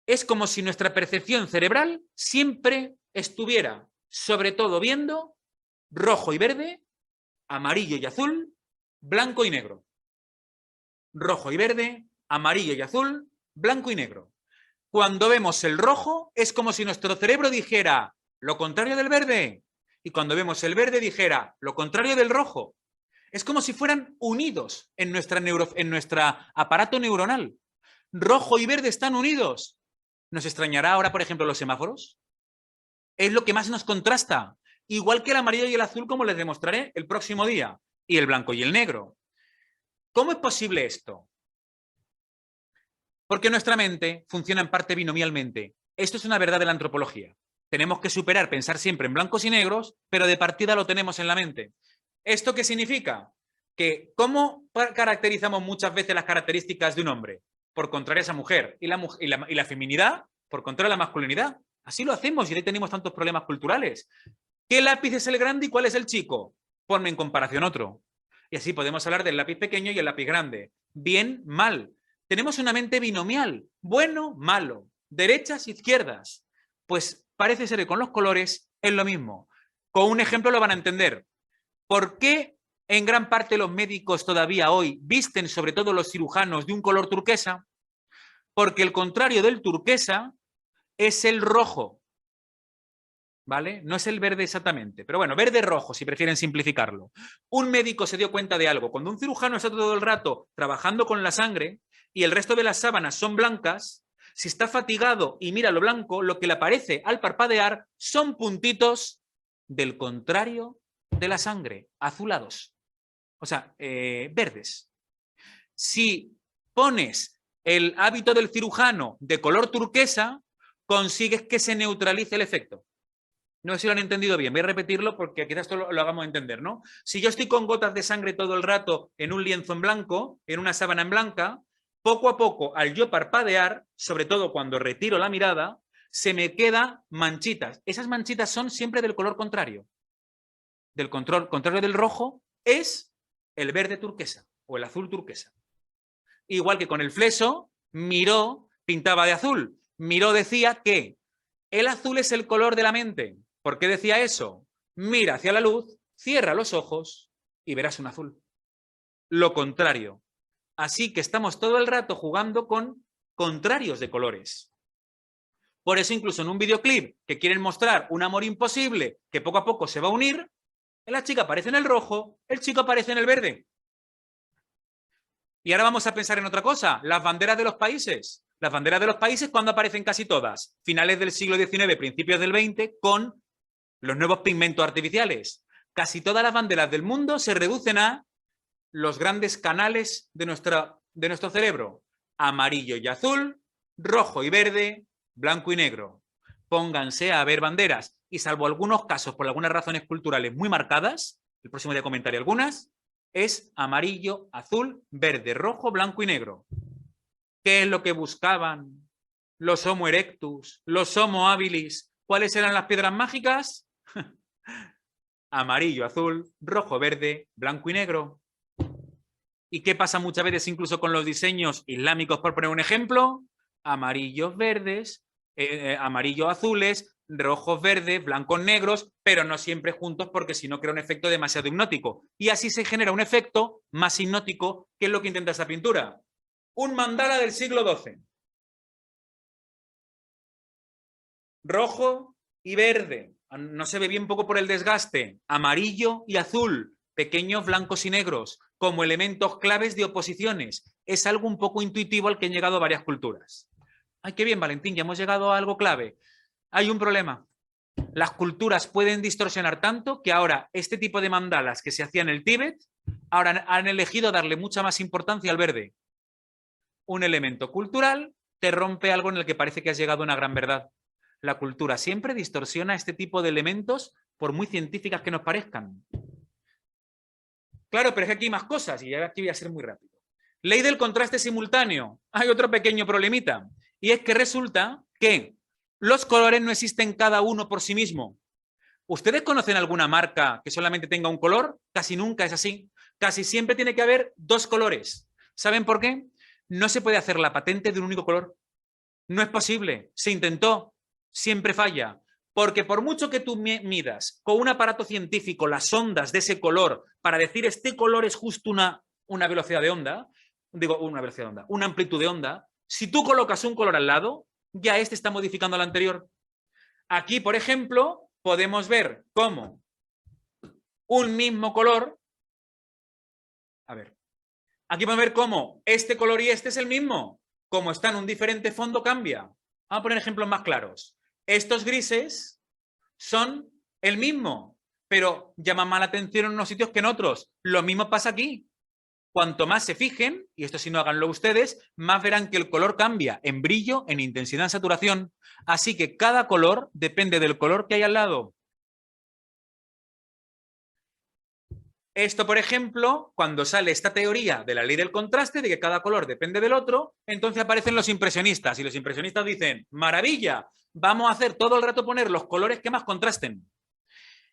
Es como si nuestra percepción cerebral siempre estuviera, sobre todo, viendo rojo y verde, amarillo y azul, blanco y negro. Rojo y verde, amarillo y azul, blanco y negro. Cuando vemos el rojo, es como si nuestro cerebro dijera lo contrario del verde. Y cuando vemos el verde, dijera lo contrario del rojo. Es como si fueran unidos en nuestro aparato neuronal. Rojo y verde están unidos. ¿Nos extrañará ahora, por ejemplo, los semáforos? Es lo que más nos contrasta. Igual que el amarillo y el azul, como les demostraré el próximo día. Y el blanco y el negro. ¿Cómo es posible esto? Porque nuestra mente funciona en parte binomialmente. Esto es una verdad de la antropología. Tenemos que superar, pensar siempre en blancos y negros, pero de partida lo tenemos en la mente. ¿Esto qué significa? Que ¿cómo caracterizamos muchas veces las características de un hombre? Por contrarias a mujer. Y la feminidad por contrario a la masculinidad. Así lo hacemos y ahí tenemos tantos problemas culturales. ¿Qué lápiz es el grande y cuál es el chico? Ponme en comparación otro. Y así podemos hablar del lápiz pequeño y el lápiz grande. Bien, mal. Tenemos una mente binomial. Bueno, malo. Derechas, izquierdas. Pues parece ser que con los colores es lo mismo. Con un ejemplo lo van a entender. ¿Por qué en gran parte los médicos todavía hoy visten, sobre todo los cirujanos, de un color turquesa? Porque el contrario del turquesa es el rojo. ¿Vale? No es el verde exactamente, pero bueno, verde-rojo, si prefieren simplificarlo. Un médico se dio cuenta de algo. Cuando un cirujano está todo el rato trabajando con la sangre y el resto de las sábanas son blancas, si está fatigado y mira lo blanco, lo que le aparece al parpadear son puntitos del contrario de la sangre, azulados. O sea, verdes. Si pones el hábito del cirujano de color turquesa, consigues que se neutralice el efecto. No sé si lo han entendido bien, voy a repetirlo porque quizás esto lo hagamos entender, ¿no? Si yo estoy con gotas de sangre todo el rato en un lienzo en blanco, en una sábana en blanca, poco a poco, al yo parpadear, sobre todo cuando retiro la mirada, se me quedan manchitas. Esas manchitas son siempre del color contrario. Del contrario del rojo es el verde turquesa o el azul turquesa. Igual que con el fleso, Miró pintaba de azul. Miró decía que el azul es el color de la mente. ¿Por qué decía eso? Mira hacia la luz, cierra los ojos y verás un azul. Lo contrario. Así que estamos todo el rato jugando con contrarios de colores. Por eso incluso en un videoclip que quieren mostrar un amor imposible que poco a poco se va a unir, la chica aparece en el rojo, el chico aparece en el verde. Y ahora vamos a pensar en otra cosa, las banderas de los países. Las banderas de los países, ¿cuándo aparecen casi todas? Finales del siglo XIX, principios del XX, con los nuevos pigmentos artificiales. Casi todas las banderas del mundo se reducen a los grandes canales de nuestro cerebro. Amarillo y azul, rojo y verde, blanco y negro. Pónganse a ver banderas y salvo algunos casos por algunas razones culturales muy marcadas, el próximo día comentaré algunas, es amarillo, azul, verde, rojo, blanco y negro. ¿Qué es lo que buscaban los Homo erectus, los Homo habilis? ¿Cuáles eran las piedras mágicas? Amarillo, azul, rojo, verde, blanco y negro. ¿Y qué pasa muchas veces incluso con los diseños islámicos, por poner un ejemplo? Amarillos, verdes, amarillos, azules, rojos, verdes, blancos, negros, pero no siempre juntos porque si no crea un efecto demasiado hipnótico. Y así se genera un efecto más hipnótico, que es lo que intenta esa pintura. Un mandala del siglo XII. Rojo y verde. No se ve bien poco por el desgaste. Amarillo y azul. Pequeños blancos y negros. Como elementos claves de oposiciones. Es algo un poco intuitivo al que han llegado varias culturas. Ay, qué bien, Valentín, ya hemos llegado a algo clave. Hay un problema. Las culturas pueden distorsionar tanto que ahora este tipo de mandalas que se hacían en el Tíbet, ahora han elegido darle mucha más importancia al verde. Un elemento cultural te rompe algo en el que parece que has llegado a una gran verdad. La cultura siempre distorsiona este tipo de elementos por muy científicas que nos parezcan. Claro, pero es que aquí hay más cosas y aquí voy a ser muy rápido. Ley del contraste simultáneo. Hay otro pequeño problemita. Y es que resulta que los colores no existen cada uno por sí mismo. ¿Ustedes conocen alguna marca que solamente tenga un color? Casi nunca es así. Casi siempre tiene que haber dos colores. ¿Saben por qué? No se puede hacer la patente de un único color. No es posible. Se intentó. Siempre falla. Porque por mucho que tú midas con un aparato científico las ondas de ese color para decir este color es justo una velocidad de onda, una amplitud de onda, si tú colocas un color al lado, ya este está modificando al anterior. Aquí, por ejemplo, podemos ver cómo un mismo color, aquí podemos ver cómo este color y este es el mismo, como está en un diferente fondo cambia. Vamos a poner ejemplos más claros. Estos grises son el mismo, pero llaman más la atención en unos sitios que en otros. Lo mismo pasa aquí. Cuanto más se fijen, y esto si no háganlo ustedes, más verán que el color cambia en brillo, en intensidad, en saturación. Así que cada color depende del color que hay al lado. Esto, por ejemplo, cuando sale esta teoría de la ley del contraste, de que cada color depende del otro, entonces aparecen los impresionistas. Y los impresionistas dicen, maravilla, vamos a hacer todo el rato poner los colores que más contrasten.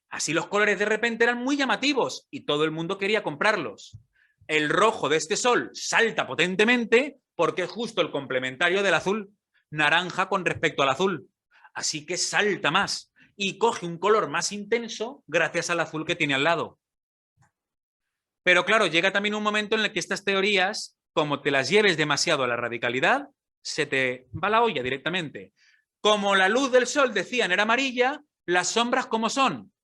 Así los colores de repente eran muy llamativos y todo el mundo quería comprarlos. El rojo de este sol salta potentemente porque es justo el complementario del azul, naranja con respecto al azul. Así que salta más y coge un color más intenso gracias al azul que tiene al lado. Pero claro, llega también un momento en el que estas teorías, como te las lleves demasiado a la radicalidad, se te va la olla directamente. Como la luz del sol, decían, era amarilla, las sombras, ¿cómo son?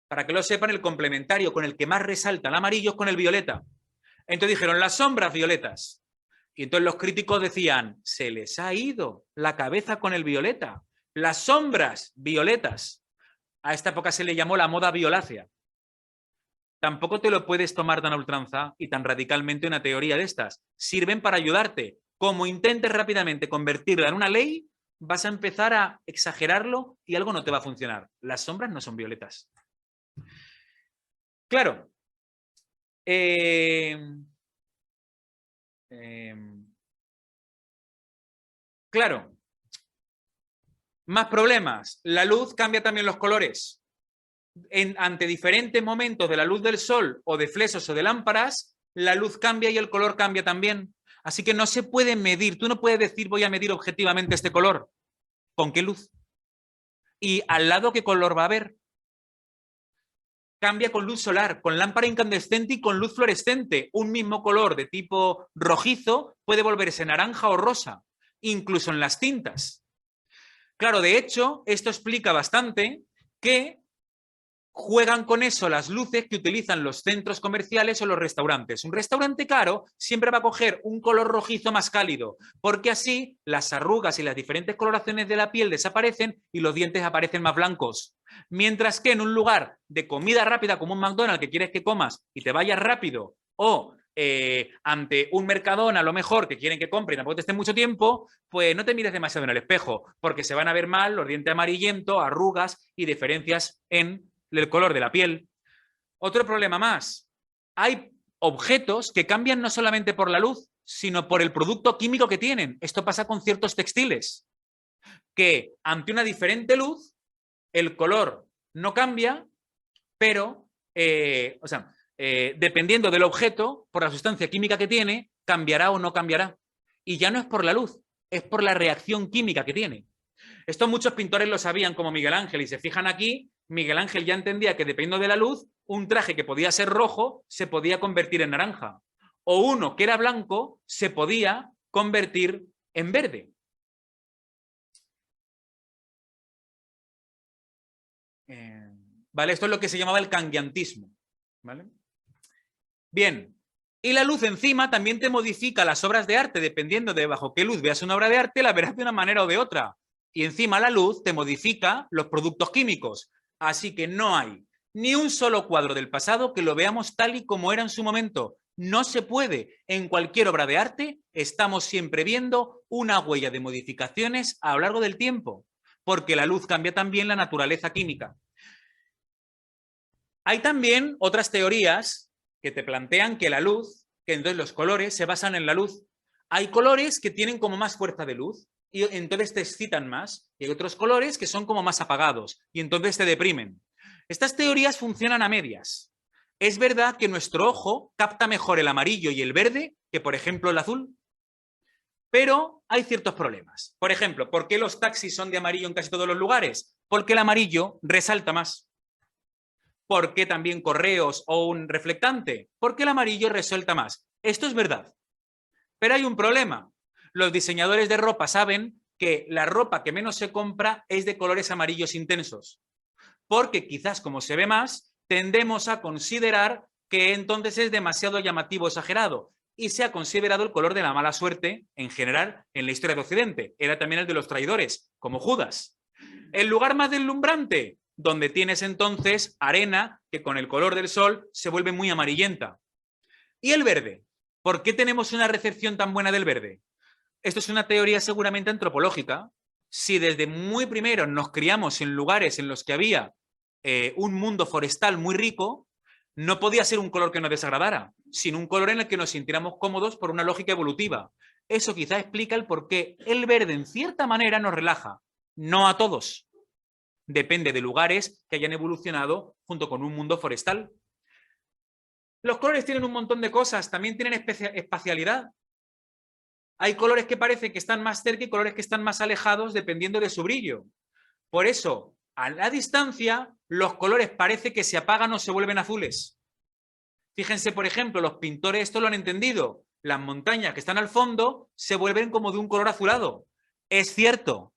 Para que lo sepan, el complementario con el que más resalta el amarillo es con el violeta. Entonces dijeron, las sombras violetas. Y entonces los críticos decían, se les ha ido la cabeza con el violeta. Las sombras violetas. A esta época se le llamó la moda violácea. Tampoco te lo puedes tomar tan a ultranza y tan radicalmente una teoría de estas. Sirven para ayudarte. Como intentes rápidamente convertirla en una ley, vas a empezar a exagerarlo y algo no te va a funcionar. Las sombras no son violetas. Claro. Claro. Más problemas. La luz cambia también los colores. Ante diferentes momentos de la luz del sol o de flesos o de lámparas, la luz cambia y el color cambia también. Así que no se puede medir. Tú no puedes decir voy a medir objetivamente este color. ¿Con qué luz? Y al lado, ¿qué color va a haber? Cambia con luz solar, con lámpara incandescente y con luz fluorescente. Un mismo color de tipo rojizo puede volverse naranja o rosa, incluso en las tintas. Claro, de hecho, esto explica bastante que juegan con eso las luces que utilizan los centros comerciales o los restaurantes. Un restaurante caro siempre va a coger un color rojizo más cálido, porque así las arrugas y las diferentes coloraciones de la piel desaparecen y los dientes aparecen más blancos. Mientras que en un lugar de comida rápida como un McDonald's que quieres que comas y te vayas rápido, o ante un Mercadona a lo mejor que quieren que compre y tampoco te esté mucho tiempo, pues no te mires demasiado en el espejo, porque se van a ver mal los dientes amarillentos, arrugas y diferencias en el color de la piel. Otro problema más. Hay objetos que cambian no solamente por la luz, sino por el producto químico que tienen. Esto pasa con ciertos textiles, que ante una diferente luz, el color no cambia, pero, dependiendo del objeto, por la sustancia química que tiene, cambiará o no cambiará. Y ya no es por la luz, es por la reacción química que tiene. Esto muchos pintores lo sabían, como Miguel Ángel, y se fijan aquí, Miguel Ángel ya entendía que dependiendo de la luz, un traje que podía ser rojo se podía convertir en naranja, o uno que era blanco se podía convertir en verde. ¿Vale? Esto es lo que se llamaba el kangiantismo. ¿Vale? Bien. Y la luz encima también te modifica las obras de arte, dependiendo de bajo qué luz veas una obra de arte, la verás de una manera o de otra. Y encima la luz te modifica los productos químicos. Así que no hay ni un solo cuadro del pasado que lo veamos tal y como era en su momento. No se puede. En cualquier obra de arte estamos siempre viendo una huella de modificaciones a lo largo del tiempo, porque la luz cambia también la naturaleza química. Hay también otras teorías que te plantean que la luz, que entonces los colores se basan en la luz. Hay colores que tienen como más fuerza de luz y entonces te excitan más, y hay otros colores que son como más apagados y entonces te deprimen. Estas teorías funcionan a medias. Es verdad que nuestro ojo capta mejor el amarillo y el verde que, por ejemplo, el azul, pero hay ciertos problemas. Por ejemplo, ¿por qué los taxis son de amarillo en casi todos los lugares? Porque el amarillo resalta más. ¿Por qué también correos o un reflectante? Porque el amarillo resalta más. Esto es verdad. Pero hay un problema. Los diseñadores de ropa saben que la ropa que menos se compra es de colores amarillos intensos. Porque quizás, como se ve más, tendemos a considerar que entonces es demasiado llamativo, exagerado. Y se ha considerado el color de la mala suerte, en general, en la historia de Occidente. Era también el de los traidores, como Judas. El lugar más deslumbrante, donde tienes entonces arena que con el color del sol se vuelve muy amarillenta. ¿Y el verde? ¿Por qué tenemos una recepción tan buena del verde? Esto es una teoría seguramente antropológica. Si desde muy primero nos criamos en lugares en los que había un mundo forestal muy rico, no podía ser un color que nos desagradara, sino un color en el que nos sintiéramos cómodos por una lógica evolutiva. Eso quizá explica el por qué el verde en cierta manera nos relaja. No a todos. Depende de lugares que hayan evolucionado junto con un mundo forestal. Los colores tienen un montón de cosas, también tienen espacialidad. Hay colores que parece que están más cerca y colores que están más alejados dependiendo de su brillo. Por eso, a la distancia, los colores parece que se apagan o se vuelven azules. Fíjense, por ejemplo, los pintores esto lo han entendido. Las montañas que están al fondo se vuelven como de un color azulado. Es cierto,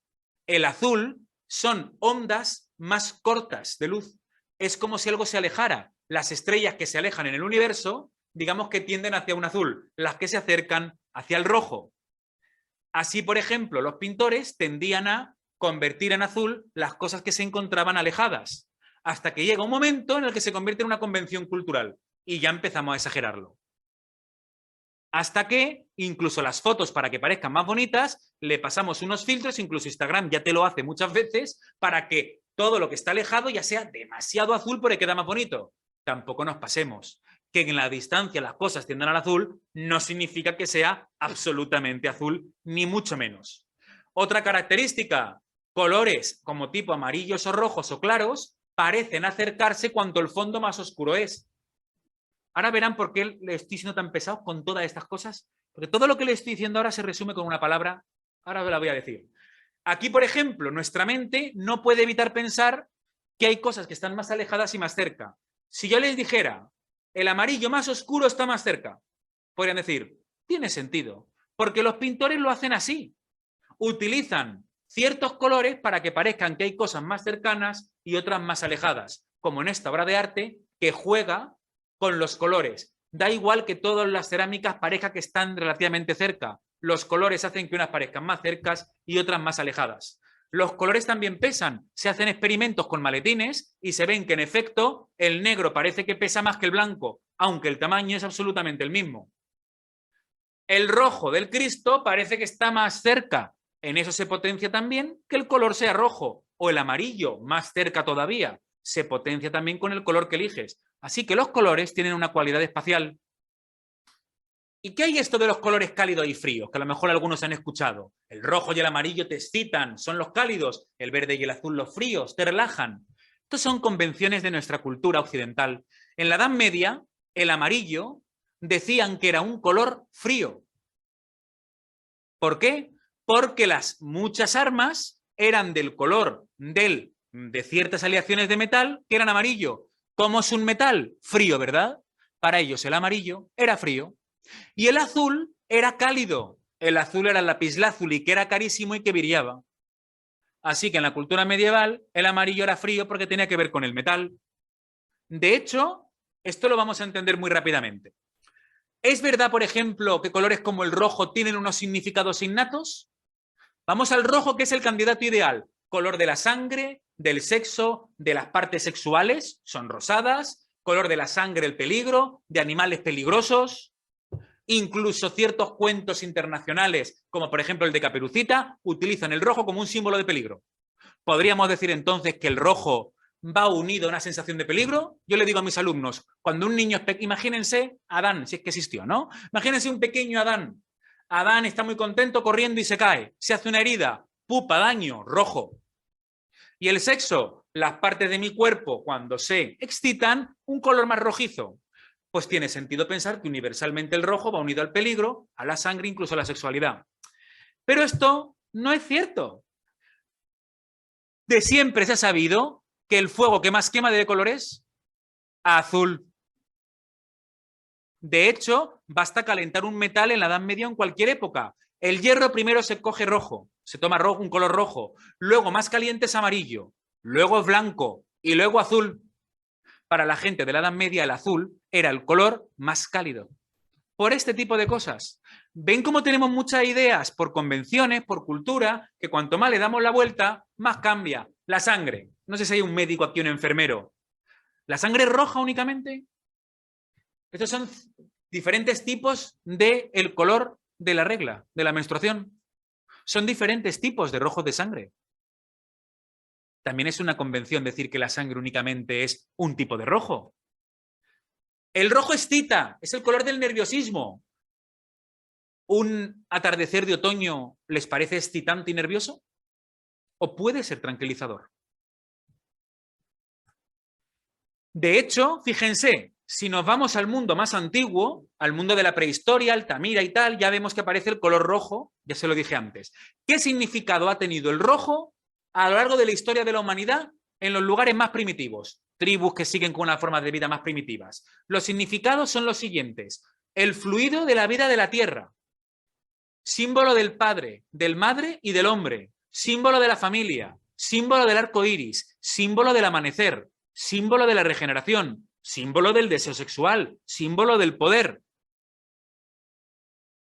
el azul son ondas más cortas de luz. Es como si algo se alejara. Las estrellas que se alejan en el universo, digamos que tienden hacia un azul. Las que se acercan hacia el rojo. Así, por ejemplo, los pintores tendían a convertir en azul las cosas que se encontraban alejadas, hasta que llega un momento en el que se convierte en una convención cultural y ya empezamos a exagerarlo. Hasta que, incluso las fotos, para que parezcan más bonitas, le pasamos unos filtros, incluso Instagram ya te lo hace muchas veces, para que todo lo que está alejado ya sea demasiado azul porque queda más bonito. Tampoco nos pasemos. Que en la distancia las cosas tiendan al azul no significa que sea absolutamente azul, ni mucho menos. Otra característica, colores como tipo amarillos o rojos o claros parecen acercarse cuanto el fondo más oscuro es. Ahora verán por qué le estoy siendo tan pesado con todas estas cosas, porque todo lo que le estoy diciendo ahora se resume con una palabra, ahora la voy a decir. Aquí, por ejemplo, nuestra mente no puede evitar pensar que hay cosas que están más alejadas y más cerca. Si yo les dijera, el amarillo más oscuro está más cerca, podrían decir, tiene sentido, porque los pintores lo hacen así. Utilizan ciertos colores para que parezcan que hay cosas más cercanas y otras más alejadas, como en esta obra de arte que juega con los colores. Da igual que todas las cerámicas parezca que están relativamente cerca. Los colores hacen que unas parezcan más cercas y otras más alejadas. Los colores también pesan. Se hacen experimentos con maletines y se ven que en efecto el negro parece que pesa más que el blanco, aunque el tamaño es absolutamente el mismo. El rojo del Cristo parece que está más cerca. En eso se potencia también que el color sea rojo, o el amarillo, más cerca todavía. Se potencia también con el color que eliges. Así que los colores tienen una cualidad espacial. ¿Y qué hay esto de los colores cálidos y fríos? Que a lo mejor algunos han escuchado. El rojo y el amarillo te excitan, son los cálidos. El verde y el azul los fríos, te relajan. Estas son convenciones de nuestra cultura occidental. En la Edad Media, el amarillo decían que era un color frío. ¿Por qué? Porque las muchas armas eran del color de ciertas aleaciones de metal que eran amarillo. ¿Cómo es un metal? Frío, ¿verdad? Para ellos el amarillo era frío. Y el azul era cálido. El azul era el lapislázuli, que era carísimo y que brillaba. Así que en la cultura medieval el amarillo era frío porque tenía que ver con el metal. De hecho, esto lo vamos a entender muy rápidamente. ¿Es verdad, por ejemplo, que colores como el rojo tienen unos significados innatos? Vamos al rojo, que es el candidato ideal. Color de la sangre, del sexo, de las partes sexuales, son rosadas. Color de la sangre, el peligro, de animales peligrosos. Incluso ciertos cuentos internacionales, como por ejemplo el de Caperucita, utilizan el rojo como un símbolo de peligro. ¿Podríamos decir entonces que el rojo va unido a una sensación de peligro? Yo le digo a mis alumnos, cuando un niño, imagínense Adán, si es que existió, ¿no? Imagínense un pequeño Adán. Adán está muy contento corriendo y se cae. Se hace una herida, pupa, daño, rojo. Y el sexo, las partes de mi cuerpo cuando se excitan, un color más rojizo. Pues tiene sentido pensar que universalmente el rojo va unido al peligro, a la sangre, incluso a la sexualidad. Pero esto no es cierto. De siempre se ha sabido que el fuego que más quema de color es azul. De hecho, basta calentar un metal en la Edad Media en cualquier época. El hierro primero se coge rojo, se toma rojo, un color rojo. Luego, más caliente, es amarillo. Luego es blanco y luego azul. Para la gente de la Edad Media, el azul era el color más cálido. Por este tipo de cosas. ¿Ven cómo tenemos muchas ideas por convenciones, por cultura, que cuanto más le damos la vuelta, más cambia? La sangre. No sé si hay un médico aquí, un enfermero. ¿La sangre es roja únicamente? Estos son diferentes tipos del color de la regla, de la menstruación. Son diferentes tipos de rojos de sangre. También es una convención decir que la sangre únicamente es un tipo de rojo. El rojo excita, es el color del nerviosismo. ¿Un atardecer de otoño les parece excitante y nervioso? ¿O puede ser tranquilizador? De hecho, fíjense, si nos vamos al mundo más antiguo, al mundo de la prehistoria, Altamira y tal, ya vemos que aparece el color rojo, ya se lo dije antes. ¿Qué significado ha tenido el rojo a lo largo de la historia de la humanidad en los lugares más primitivos? Tribus que siguen con unas formas de vida más primitivas. Los significados son los siguientes. El fluido de la vida de la tierra. Símbolo del padre, del madre y del hombre. Símbolo de la familia. Símbolo del arco iris. Símbolo del amanecer. Símbolo de la regeneración. Símbolo del deseo sexual. Símbolo del poder.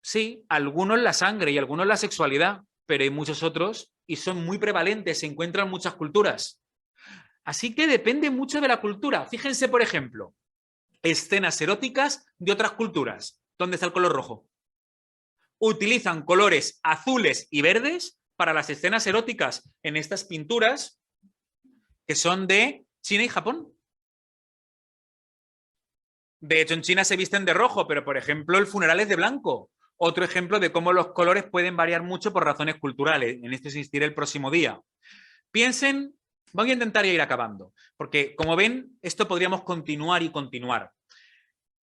Sí, algunos la sangre y algunos la sexualidad, pero hay muchos otros y son muy prevalentes, se encuentran en muchas culturas. Así que depende mucho de la cultura. Fíjense, por ejemplo, escenas eróticas de otras culturas. ¿Dónde está el color rojo? Utilizan colores azules y verdes para las escenas eróticas en estas pinturas que son de China y Japón. De hecho, en China se visten de rojo, pero por ejemplo el funeral es de blanco. Otro ejemplo de cómo los colores pueden variar mucho por razones culturales. En esto insistiré el próximo día. Piensen, voy a intentar ir acabando, porque como ven, esto podríamos continuar y continuar.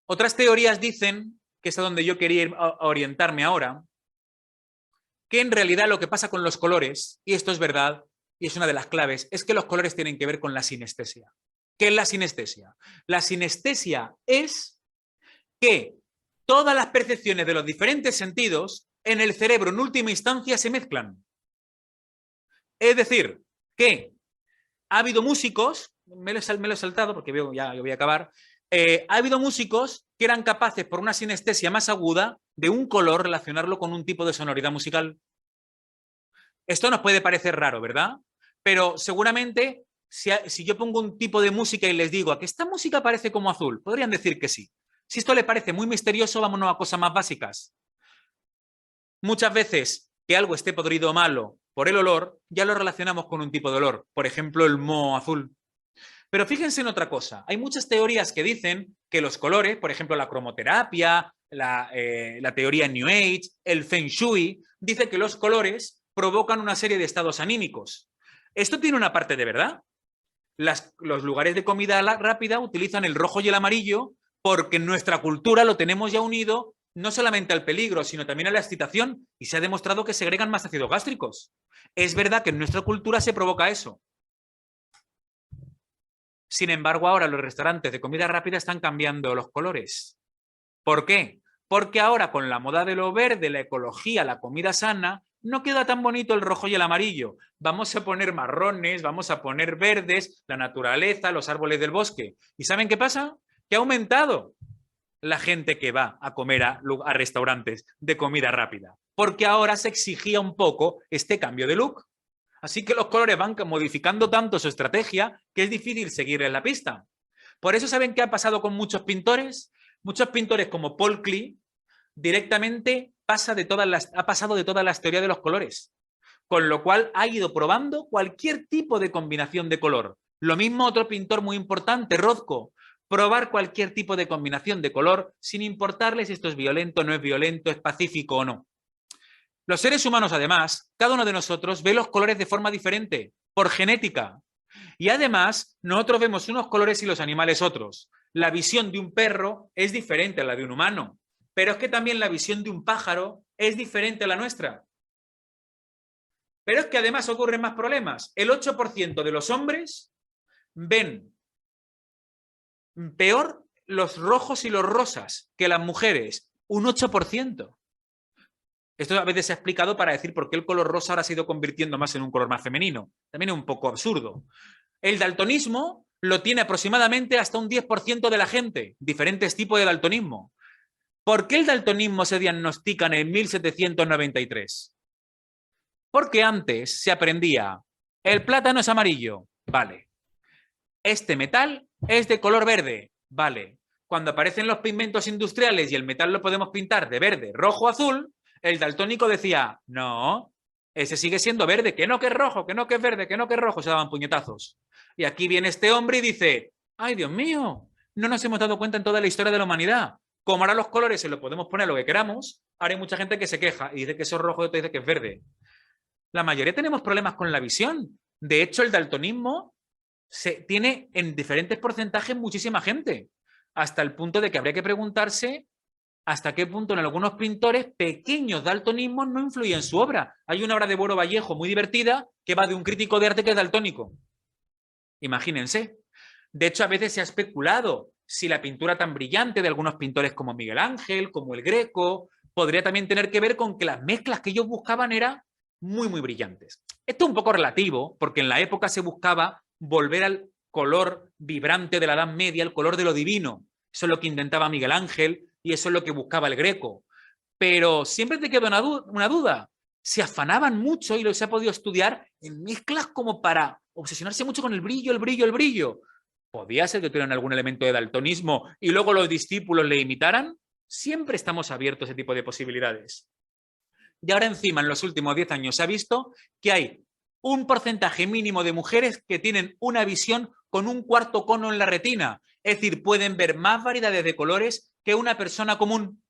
Otras teorías dicen, que es a donde yo quería ir a orientarme ahora, que en realidad lo que pasa con los colores, y esto es verdad, y es una de las claves, es que los colores tienen que ver con la sinestesia. ¿Qué es la sinestesia? La sinestesia es que todas las percepciones de los diferentes sentidos en el cerebro en última instancia se mezclan. Es decir, que ha habido músicos, me lo he saltado porque veo, ya voy a acabar, ha habido músicos que eran capaces por una sinestesia más aguda de un color relacionarlo con un tipo de sonoridad musical. Esto nos puede parecer raro, ¿verdad? Pero seguramente si yo pongo un tipo de música y les digo ¿a que esta música parece como azul? Podrían decir que sí. Si esto le parece muy misterioso, vámonos a cosas más básicas. Muchas veces que algo esté podrido o malo por el olor, ya lo relacionamos con un tipo de olor. Por ejemplo, el moho azul. Pero fíjense en otra cosa. Hay muchas teorías que dicen que los colores, por ejemplo, la cromoterapia, la teoría New Age, el Feng Shui, dice que los colores provocan una serie de estados anímicos. Esto tiene una parte de verdad. Los lugares de comida rápida utilizan el rojo y el amarillo porque en nuestra cultura lo tenemos ya unido no solamente al peligro, sino también a la excitación, y se ha demostrado que segregan más ácidos gástricos. Es verdad que en nuestra cultura se provoca eso. Sin embargo, ahora los restaurantes de comida rápida están cambiando los colores. ¿Por qué? Porque ahora con la moda de lo verde, la ecología, la comida sana, no queda tan bonito el rojo y el amarillo. Vamos a poner marrones, vamos a poner verdes, la naturaleza, los árboles del bosque. ¿Y saben qué pasa? Que ha aumentado la gente que va a comer a restaurantes de comida rápida. porque ahora se exigía un poco este cambio de look. Así que los colores van modificando tanto su estrategia que es difícil seguirles la pista. Por eso, ¿saben qué ha pasado con muchos pintores? Muchos pintores como Paul Klee directamente ha pasado de todas las teorías de los colores, con lo cual ha ido probando cualquier tipo de combinación de color. Lo mismo otro pintor muy importante, Rothko, probar cualquier tipo de combinación de color sin importarle si esto es violento, no es violento, es pacífico o no. Los seres humanos, además, cada uno de nosotros ve los colores de forma diferente, por genética. Y además, nosotros vemos unos colores y los animales otros. La visión de un perro es diferente a la de un humano, pero es que también la visión de un pájaro es diferente a la nuestra. Pero es que además ocurren más problemas. El 8% de los hombres ven peor los rojos y los rosas que las mujeres. Un 8%. Esto a veces se ha explicado para decir por qué el color rosa ahora se ha ido convirtiendo más en un color más femenino. También es un poco absurdo. El daltonismo lo tiene aproximadamente hasta un 10% de la gente. Diferentes tipos de daltonismo. ¿Por qué el daltonismo se diagnostica en 1793? Porque antes se aprendía, el plátano es amarillo, vale. Este metal es de color verde, vale. Cuando aparecen los pigmentos industriales y el metal lo podemos pintar de verde, rojo, azul, el daltónico decía, no, ese sigue siendo verde, que no que es rojo, que no que es verde, que no que es rojo, se daban puñetazos. Y aquí viene este hombre y dice, ay Dios mío, no nos hemos dado cuenta en toda la historia de la humanidad. Como ahora los colores se los podemos poner lo que queramos, ahora hay mucha gente que se queja y dice que eso es rojo y otro dice que es verde. La mayoría tenemos problemas con la visión. De hecho, el daltonismo tiene en diferentes porcentajes muchísima gente, hasta el punto de que habría que preguntarse hasta qué punto en algunos pintores pequeños daltonismos no influyen en su obra. Hay una obra de Buero Vallejo muy divertida que va de un crítico de arte que es daltónico. Imagínense. De hecho, a veces se ha especulado si la pintura tan brillante de algunos pintores como Miguel Ángel, como el Greco, podría también tener que ver con que las mezclas que ellos buscaban eran muy, muy brillantes. Esto es un poco relativo, porque en la época se buscaba volver al color vibrante de la Edad Media, el color de lo divino. Eso es lo que intentaba Miguel Ángel y eso es lo que buscaba el Greco. Pero siempre te queda una duda. Se afanaban mucho, y se ha podido estudiar, en mezclas como para obsesionarse mucho con el brillo, el brillo, el brillo. ¿Podía ser que tuvieran algún elemento de daltonismo y luego los discípulos le imitaran? Siempre estamos abiertos a ese tipo de posibilidades. Y ahora encima, en los últimos 10 años, se ha visto que hay un porcentaje mínimo de mujeres que tienen una visión con un cuarto cono en la retina. Es decir, pueden ver más variedades de colores que una persona común.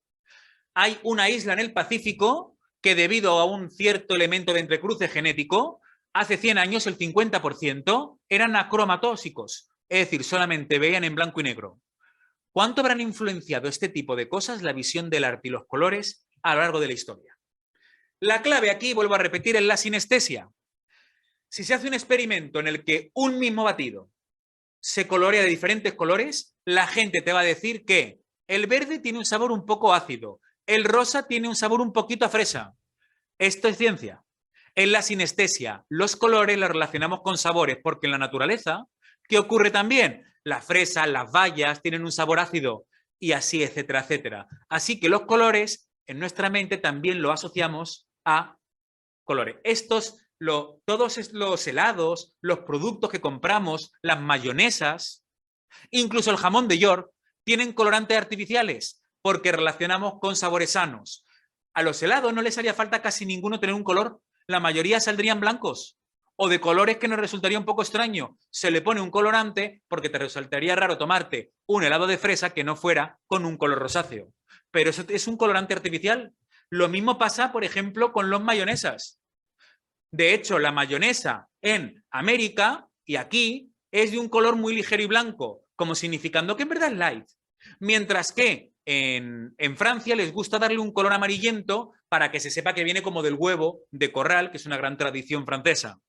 Hay una isla en el Pacífico que, debido a un cierto elemento de entrecruce genético, hace 100 años el 50% eran acromatóxicos. Es decir, solamente veían en blanco y negro. ¿Cuánto habrán influenciado este tipo de cosas la visión del arte y los colores a lo largo de la historia? La clave aquí, vuelvo a repetir, es la sinestesia. Si se hace un experimento en el que un mismo batido se colorea de diferentes colores, la gente te va a decir que el verde tiene un sabor un poco ácido, el rosa tiene un sabor un poquito a fresa. Esto es ciencia. En la sinestesia, los colores los relacionamos con sabores, porque en la naturaleza, ¿qué ocurre también? Las fresas, las bayas tienen un sabor ácido y así, etcétera, etcétera. Así que los colores en nuestra mente también lo asociamos a colores. Todos los helados, los productos que compramos, las mayonesas, incluso el jamón de York, tienen colorantes artificiales porque relacionamos con sabores sanos. A los helados no les haría falta casi ninguno tener un color, la mayoría saldrían blancos o de colores que nos resultaría un poco extraño. Se le pone un colorante porque te resultaría raro tomarte un helado de fresa que no fuera con un color rosáceo. Pero eso es un colorante artificial. Lo mismo pasa, por ejemplo, con los mayonesas. De hecho, la mayonesa en América y aquí es de un color muy ligero y blanco, como significando que en verdad es light. Mientras que en Francia les gusta darle un color amarillento para que se sepa que viene como del huevo de corral, que es una gran tradición francesa.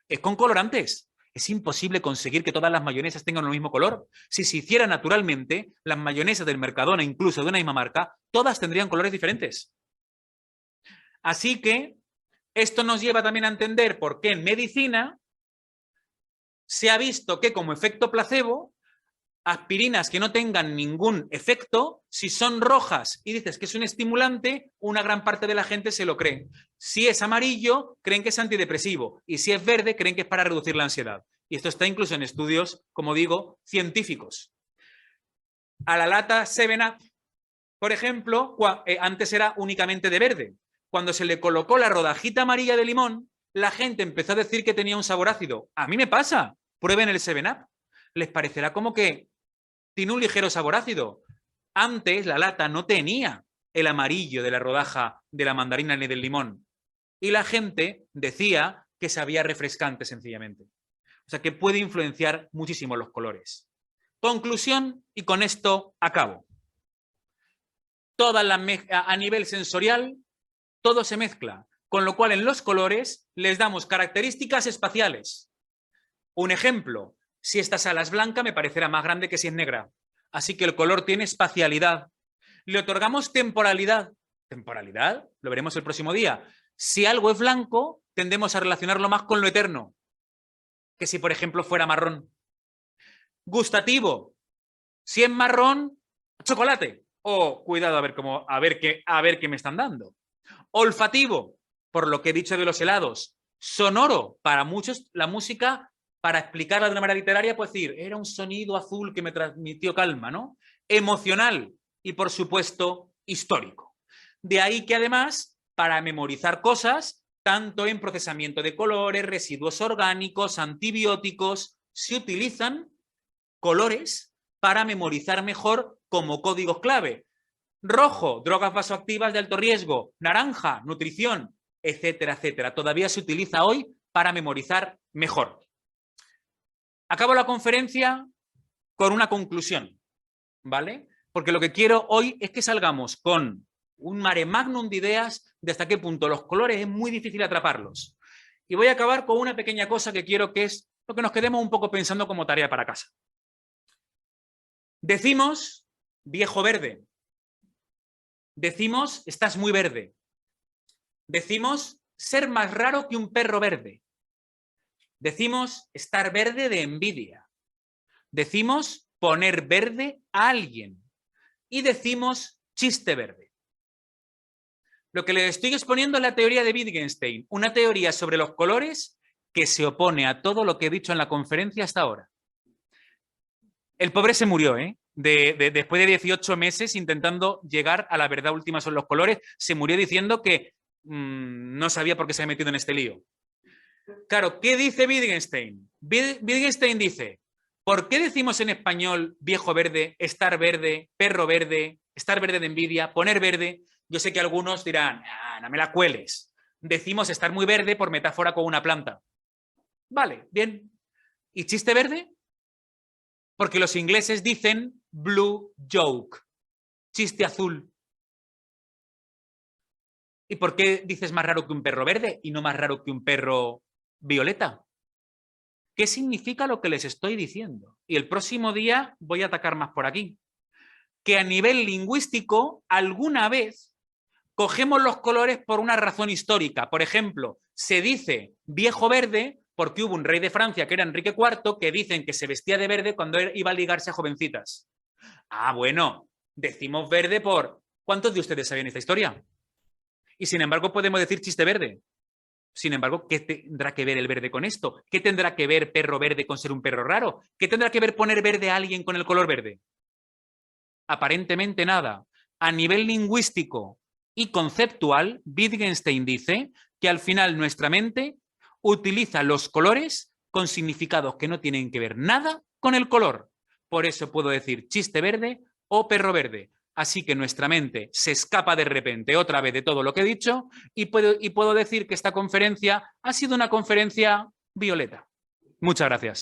Es con colorantes. Es imposible conseguir que todas las mayonesas tengan el mismo color. Si se hiciera naturalmente, las mayonesas del Mercadona, incluso de una misma marca, todas tendrían colores diferentes. Así que esto nos lleva también a entender por qué en medicina se ha visto que como efecto placebo aspirinas que no tengan ningún efecto, si son rojas y dices que es un estimulante, una gran parte de la gente se lo cree. Si es amarillo, creen que es antidepresivo, y si es verde, creen que es para reducir la ansiedad. Y esto está incluso en estudios, como digo, científicos. A la lata 7-Up, por ejemplo, antes era únicamente de verde. Cuando se le colocó la rodajita amarilla de limón, la gente empezó a decir que tenía un sabor ácido. A mí me pasa. Prueben el 7-Up. Les parecerá como que tiene un ligero sabor ácido. Antes la lata no tenía el amarillo de la rodaja de la mandarina ni del limón. Y la gente decía que sabía refrescante sencillamente. O sea que puede influenciar muchísimo los colores. Conclusión, y con esto acabo. A nivel sensorial, todo se mezcla, con lo cual en los colores les damos características espaciales. Un ejemplo, si esta sala es blanca me parecerá más grande que si es negra. Así que el color tiene espacialidad. Le otorgamos temporalidad. ¿Temporalidad? Lo veremos el próximo día. Si algo es blanco, tendemos a relacionarlo más con lo eterno, que si por ejemplo fuera marrón. Gustativo. Si es marrón, chocolate. O cuidado a ver qué me están dando. Olfativo, por lo que he dicho de los helados. Sonoro, para muchos la música, para explicarla de una manera literaria, puedo decir, era un sonido azul que me transmitió calma, ¿no? Emocional y, por supuesto, histórico. De ahí que además, para memorizar cosas, tanto en procesamiento de colores, residuos orgánicos, antibióticos, se utilizan colores para memorizar mejor como códigos clave. Rojo, drogas vasoactivas de alto riesgo. Naranja, nutrición, etcétera, etcétera. Todavía se utiliza hoy para memorizar mejor. Acabo la conferencia con una conclusión, ¿vale? Porque lo que quiero hoy es que salgamos con un mare magnum de ideas de hasta qué punto los colores es muy difícil atraparlos. Y voy a acabar con una pequeña cosa que quiero que es lo que nos quedemos un poco pensando como tarea para casa. Decimos viejo verde. Decimos estás muy verde. Decimos ser más raro que un perro verde. Decimos estar verde de envidia. Decimos poner verde a alguien. Y decimos chiste verde. Lo que les estoy exponiendo es la teoría de Wittgenstein, una teoría sobre los colores que se opone a todo lo que he dicho en la conferencia hasta ahora. El pobre se murió, ¿eh? Después de 18 meses intentando llegar a la verdad última sobre los colores, se murió diciendo que no sabía por qué se había metido en este lío. Claro, ¿qué dice Wittgenstein? Wittgenstein dice, ¿por qué decimos en español viejo verde, estar verde, perro verde, estar verde de envidia, poner verde? Yo sé que algunos dirán, no me la cueles. Decimos estar muy verde por metáfora con una planta. Vale, bien. ¿Y chiste verde? Porque los ingleses dicen blue joke, chiste azul. ¿Y por qué dices más raro que un perro verde y no más raro que un perro violeta? ¿Qué significa lo que les estoy diciendo? Y el próximo día voy a atacar más por aquí. Que a nivel lingüístico, alguna vez cogemos los colores por una razón histórica. Por ejemplo, se dice viejo verde porque hubo un rey de Francia, que era Enrique IV, que dicen que se vestía de verde cuando iba a ligarse a jovencitas. Ah, bueno, decimos verde por... ¿Cuántos de ustedes sabían esta historia? Y sin embargo podemos decir chiste verde. Sin embargo, ¿qué tendrá que ver el verde con esto? ¿Qué tendrá que ver perro verde con ser un perro raro? ¿Qué tendrá que ver poner verde a alguien con el color verde? Aparentemente nada. A nivel lingüístico y conceptual, Wittgenstein dice que al final nuestra mente utiliza los colores con significados que no tienen que ver nada con el color. Por eso puedo decir chiste verde o perro verde. Así que nuestra mente se escapa de repente otra vez de todo lo que he dicho y puedo decir que esta conferencia ha sido una conferencia violeta. Muchas gracias.